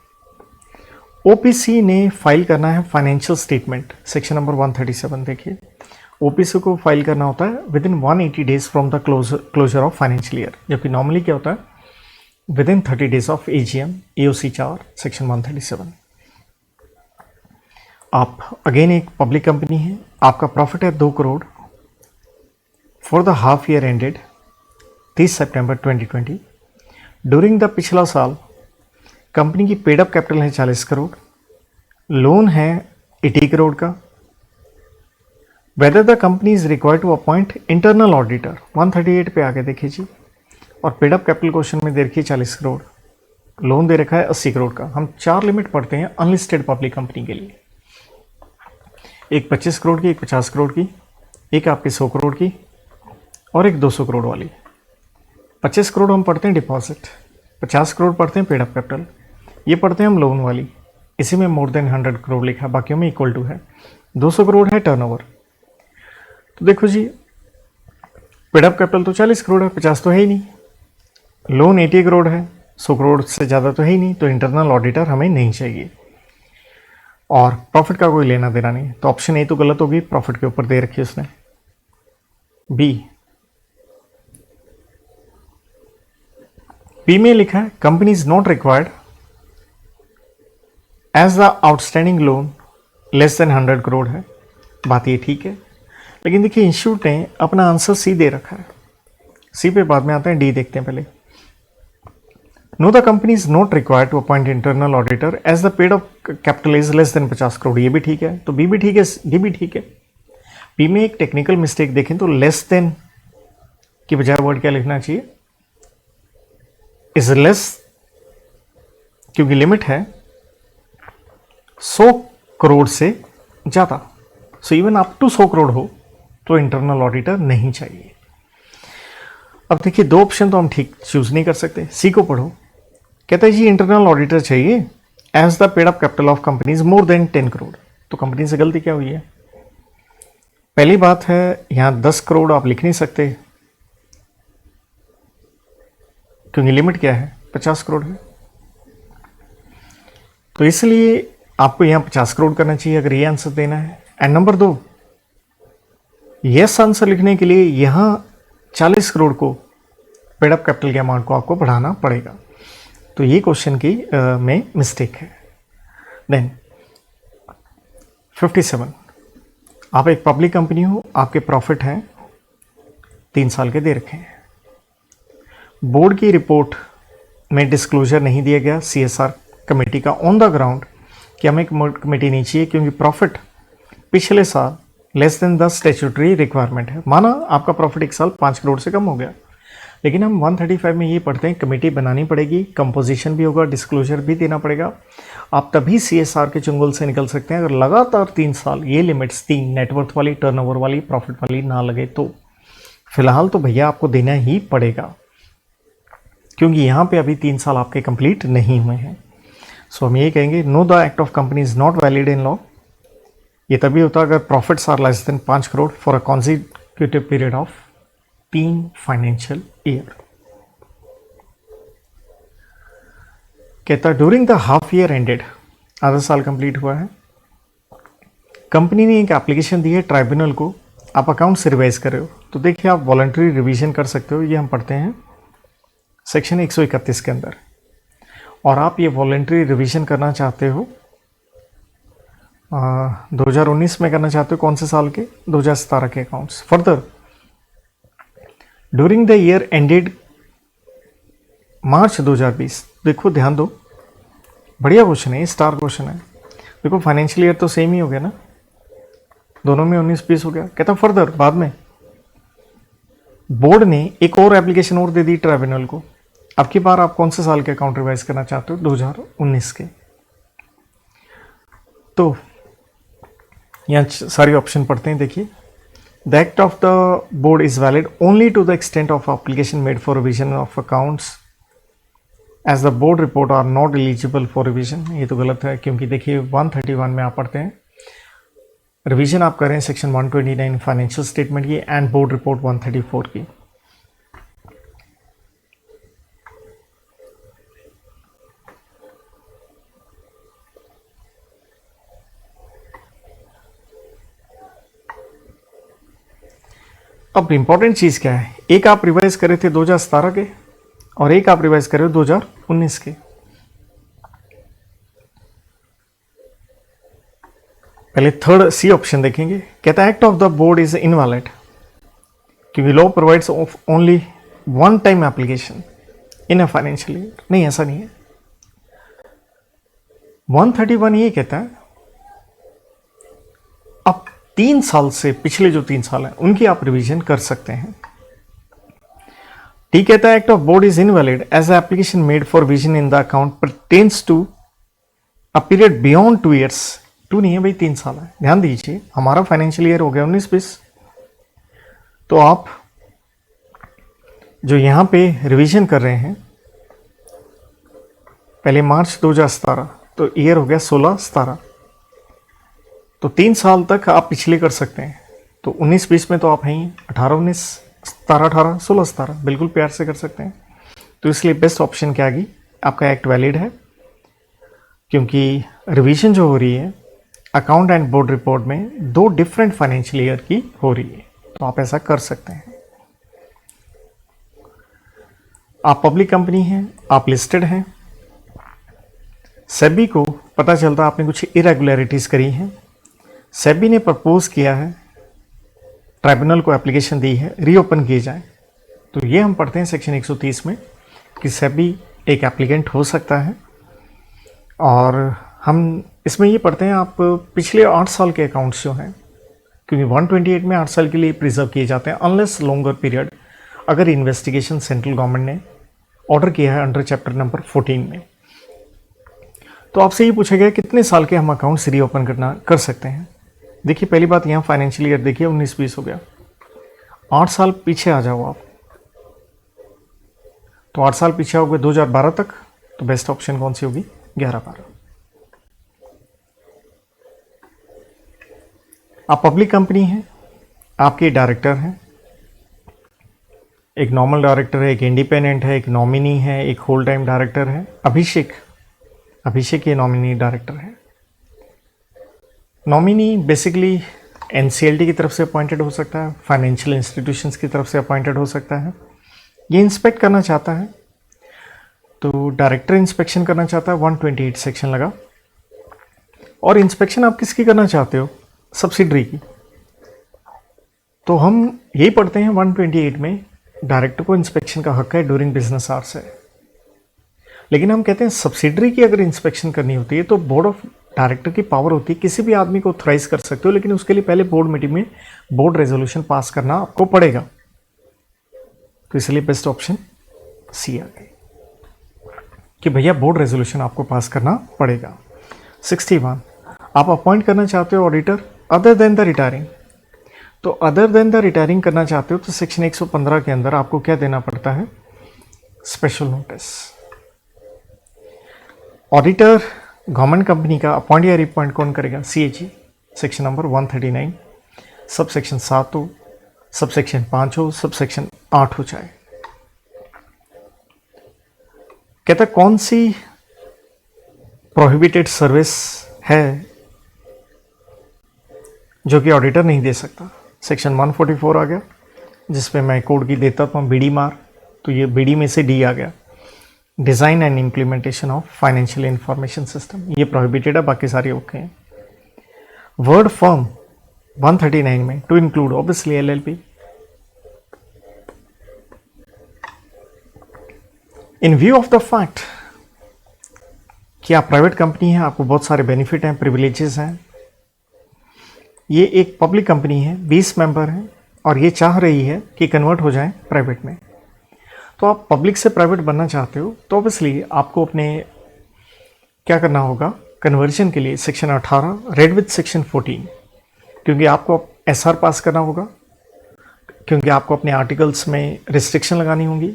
OPC ने फाइल करना है फाइनेंशियल स्टेटमेंट, सेक्शन नंबर 137। देखिए OPC को फाइल करना होता है within 180 days from the closure of financial year, जबकि नॉर्मली क्या होता है within 30 days of AGM, AOC 4 section 137। आप अगेन एक पब्लिक कंपनी है, आपका प्रॉफिट है 2 crore for the half year ended 30 September 2020। During the पिछला साल कंपनी की पेड अप कैपिटल है 40 करोड़, लोन है 80 करोड़ का। Whether the company is required to appoint internal auditor 138 पे आके देखिए जी। और पेड अप कैपिटल क्वेश्चन में दे रखी है 40 करोड़, लोन दे रखा है 80 करोड़ का। हम 4 लिमिट पढ़ते हैं अनलिस्टेड पब्लिक कंपनी के लिए, एक 25 करोड़ की, एक 50 करोड़ की, एक आपकी 100 करोड़ की और एक 200 करोड़ वाली। 25 करोड़ हम पढ़ते हैं डिपॉजिट, 50 करोड़ पढ़ते हैं पेड अप कैपिटल, ये पढ़ते हैं हम लोन वाली, इसी में मोर देन 100 करोड़ लिखा है, बाकियों में इक्वल टू है। 200 करोड़ है टर्नओवर। तो देखो जी, पेड अप कैपिटल तो 40 करोड़ है, 50 तो है ही नहीं, लोन 80 करोड़ है, 100 करोड़ से ज़्यादा तो है ही नहीं, तो इंटरनल ऑडिटर हमें नहीं चाहिए। और प्रॉफिट का कोई लेना देना नहीं, तो ऑप्शन ए तो गलत होगी, प्रॉफिट के ऊपर दे रखी है उसने। बी में लिखा है company is not required as the outstanding loan less than 100 crore है। बात ये ठीक है, लेकिन देखिए इंस्टीट्यूट ने अपना आंसर सी दे रखा है, सी पे बाद में आते हैं, डी देखते हैं पहले। No the company is not required to appoint internal auditor as the paid of capital is less than 50 crore, ये भी ठीक है, तो बी भी ठीक है, डी भी ठीक है। बी में एक टेक्निकल मिस्टेक देखें तो लेस देन की बजाय वर्ड क्या लिखना चाहिए, इज लेस, क्योंकि लिमिट है 100 करोड़ से ज्यादा, so even up to 100 crore हो तो इंटरनल ऑडिटर नहीं चाहिए। अब देखिए 2 ऑप्शन तो हम ठीक चूज नहीं कर सकते। सी को पढ़ो, कहता है जी इंटरनल ऑडिटर चाहिए as the paid up capital of companies more than 10 crore. तो कंपनी से गलती क्या हुई है? पहली बात है यहां 10 करोड़ आप लिख नहीं सकते, क्योंकि लिमिट क्या है 50 करोड़ है, तो इसलिए आपको यहां 50 करोड़ करना चाहिए अगर ये आंसर देना है। एंड नंबर 2, यस आंसर लिखने के लिए यहां 40 करोड़ को पेड अप कैपिटल के अमाउंट को आपको बढ़ाना पड़ेगा, तो ये क्वेश्चन की में मिस्टेक है। देन 57, आप एक पब्लिक कंपनी हो, आपके प्रॉफिट हैं 3 साल के दे रखे हैं, बोर्ड की रिपोर्ट में डिस्क्लोजर नहीं दिया गया CSR कमेटी का ऑन द ग्राउंड कि हमें कमेटी नहीं चाहिए क्योंकि प्रॉफिट पिछले साल less than the statutory requirement है। माना आपका प्रॉफिट एक साल 5 करोड़ से कम हो गया, लेकिन हम 135 में ये पढ़ते हैं कमेटी बनानी पड़ेगी, कंपोजिशन भी होगा, डिस्क्लोजर भी देना पड़ेगा, आप तभी CSR के चुंगल से निकल सकते हैं। अगर लगातार 3 साल ये लिमिट्स 3 नेटवर्थ वाली, टर्नओवर वाली, प्रॉफिट वाली ना लगे तो फिलहाल तो भैया आपको देना ही पड़ेगा, क्योंकि यहाँ पे अभी 3 साल आपके कंप्लीट नहीं हुए हैं। सो हम ये कहेंगे no the act of company is not valid in law. ये तभी होता है अगर profits are less than 5 crore for a consecutive period of 3 financial year. कहता during the half year ended, आधा साल कंप्लीट हुआ है, कंपनी ने एक एप्लीकेशन दी है ट्राइब्यूनल को, आप अकाउंट से रिवाइज कर रहे हो, तो देखिए आप वॉलंटरी रिवीजन कर सकते हो, ये हम पढ़ते हैं सेक्शन 131 के अंदर। और आप ये वॉलंटरी रिवीजन करना चाहते हो 2019 में करना चाहते हो, कौन से साल के? 2017 के अकाउंट्स। Further during the year ended March 2020, देखो ध्यान दो, बढ़िया क्वेश्चन है, स्टार क्वेश्चन है। देखो फाइनेंशियल ईयर तो सेम ही हो गया ना, दोनों में 19-20 हो गया। कहता फर्दर बाद में बोर्ड ने एक और एप्लीकेशन और दे दी ट्राइब्यूनल को, अब की बार आप कौन से साल के अकाउंट रिवाइज करना चाहते हो? 2019 के। तो यहाँ सारी ऑप्शन पढ़ते हैं, देखिए the act of the board is valid only to the extent of application made for revision of accounts as the board report are not eligible for revision. ये तो गलत है, क्योंकि देखिए 131 में आप पढ़ते हैं रिवीजन आप करें सेक्शन 129 फाइनेंशियल स्टेटमेंट की एंड बोर्ड रिपोर्ट 134 की। अब इंपॉर्टेंट चीज क्या है, एक आप रिवाइज करे थे 2017 के और एक आप रिवाइज करे 2019 के। पहले थर्ड सी ऑप्शन देखेंगे, कहता है act of the board is invalid क्योंकि law provides only one time application in a financial year. नहीं, ऐसा नहीं है। 131 ये कहता है आप 3 साल से पिछले जो 3 साल हैं उनकी आप रिवीजन कर सकते हैं। टी कहता है act of board is invalid as application made for vision in the account pertains to a period beyond 2 years। 2 नहीं है भाई, 3 साल है। ध्यान दीजिए, हमारा फाइनेंशियल ईयर हो गया 19-20, तो आप जो यहां पे रिवीजन कर रहे हैं पहले मार्च 2017, तो ईयर हो गया 16-17, तो 3 साल तक आप पिछले कर सकते हैं। तो 19-20 में तो आप हैं ही, 18-19, 17-18, 16-17 बिल्कुल प्यार से कर सकते हैं। तो इसलिए बेस्ट ऑप्शन क्या आगी, आपका एक्ट वैलिड है क्योंकि रिवीजन जो हो रही है अकाउंट एंड बोर्ड रिपोर्ट में 2 डिफरेंट फाइनेंशियल ईयर की हो रही है, तो आप ऐसा कर सकते हैं। आप पब्लिक कंपनी हैं, आप लिस्टेड हैं, सेबी को पता चलता आपने कुछ इरेगुलरिटीज करी हैं, सेबी ने प्रपोज किया है, ट्राइब्यूनल को एप्लीकेशन दी है, रीओपन किए जाए। तो ये हम पढ़ते हैं सेक्शन 130 में कि सेबी एक एप्लीकेंट हो सकता है, और हम इसमें ये पढ़ते हैं आप पिछले 8 साल के अकाउंट्स जो हैं, क्योंकि 128 में 8 साल के लिए प्रिजर्व किए जाते हैं अनलेस लॉन्गर पीरियड अगर इन्वेस्टिगेशन सेंट्रल गवर्नमेंट ने ऑर्डर किया है अंडर चैप्टर नंबर 14 में। तो आपसे ये पूछा गया कितने साल के हम अकाउंट्स रीओपन कर सकते हैं। देखिए, पहली बात यहाँ फाइनेंशियल ईयर देखिए 19-20 हो गया, 8 साल पीछे आ जाओ आप, तो 8 साल पीछे आओगे 2012 तक, तो बेस्ट ऑप्शन कौन सी होगी, 11-12। आप पब्लिक कंपनी हैं, आपके डायरेक्टर हैं, एक नॉर्मल डायरेक्टर है, एक इंडिपेंडेंट है, एक नॉमिनी है, एक होल टाइम डायरेक्टर है। अभिषेक ये नॉमिनी डायरेक्टर है। नॉमिनी बेसिकली एनसीएलटी की तरफ से अपॉइंटेड हो सकता है, फाइनेंशियल इंस्टीट्यूशंस की तरफ से अपॉइंटेड हो सकता है। ये इंस्पेक्ट करना चाहता है, तो डायरेक्टर इंस्पेक्शन करना चाहता है, 128 सेक्शन लगा। और इंस्पेक्शन आप किसकी करना चाहते हो, सब्सिडरी की। तो हम यही पढ़ते हैं 128 में डायरेक्टर को इंस्पेक्शन का हक है ड्यूरिंग बिजनेस आवर्स है। लेकिन हम कहते हैं सब्सिडरी की अगर इंस्पेक्शन करनी होती है तो बोर्ड ऑफ डायरेक्टर की पावर होती है, किसी भी आदमी को ऑथराइज कर सकते हो, लेकिन उसके लिए पहले बोर्ड मीटिंग में बोर्ड रेजोल्यूशन पास करना आपको पड़ेगा। तो इसलिए बेस्ट ऑप्शन सी आ गई कि भैया बोर्ड रेजोल्यूशन आपको पास करना पड़ेगा। 61, आप अपॉइंट करना चाहते हो auditor other than the retiring. तो अदर देन द रिटायरिंग करना चाहते हो तो सेक्शन 115 के अंदर आपको क्या देना पड़ता है, special notice. Auditor government company का अपॉइंट या रिपॉइंट कौन करेगा, CAG. Section number 139, sub section 7 हो, सब सेक्शन 5 हो, सब सेक्शन 8 हो जाए। कहता कौन सी प्रोहिबिटेड सर्विस है जो कि ऑडिटर नहीं दे सकता। सेक्शन 144 आ गया, जिसपे मैं कोड की देता था बीडी मार, तो ये बीडी में से डी आ गया, design and implementation of financial information system, ये प्रोहिबिटेड है, बाकी सारे ओके हैं। वर्ड फर्म 139 में to include obviously LLP. In view of the fact कि आप प्राइवेट कंपनी है, आपको बहुत सारे बेनिफिट हैं, प्रिविलेजेस हैं, ये एक पब्लिक कंपनी है, 20 मेंबर हैं, और ये चाह रही है कि कन्वर्ट हो जाए प्राइवेट में। तो आप पब्लिक से प्राइवेट बनना चाहते हो तो ऑब्वियसली आपको अपने क्या करना होगा, कन्वर्जन के लिए सेक्शन 18 रेड विथ सेक्शन 14, क्योंकि आपको एसआर पास करना होगा, क्योंकि आपको अपने आर्टिकल्स में रिस्ट्रिक्शन लगानी होंगी।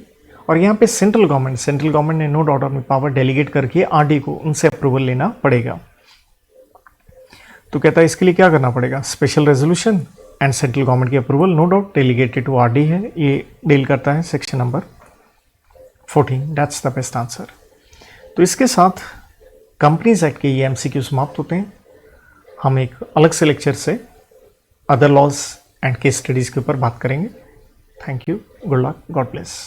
और यहाँ पे सेंट्रल गवर्नमेंट ने नो डाउट अपनी पावर डेलीगेट करके आरडी को उनसे अप्रूवल लेना पड़ेगा। तो कहता है इसके लिए क्या करना पड़ेगा, special resolution and central government की approval, no doubt delegated to RD है, ये डील करता है section number 14। That's the best answer. तो इसके साथ कंपनीज एक्ट के ये एमसीक्यू समाप्त होते हैं। हम एक अलग से लेक्चर से other laws and case studies के ऊपर बात करेंगे। Thank you, good luck, God bless.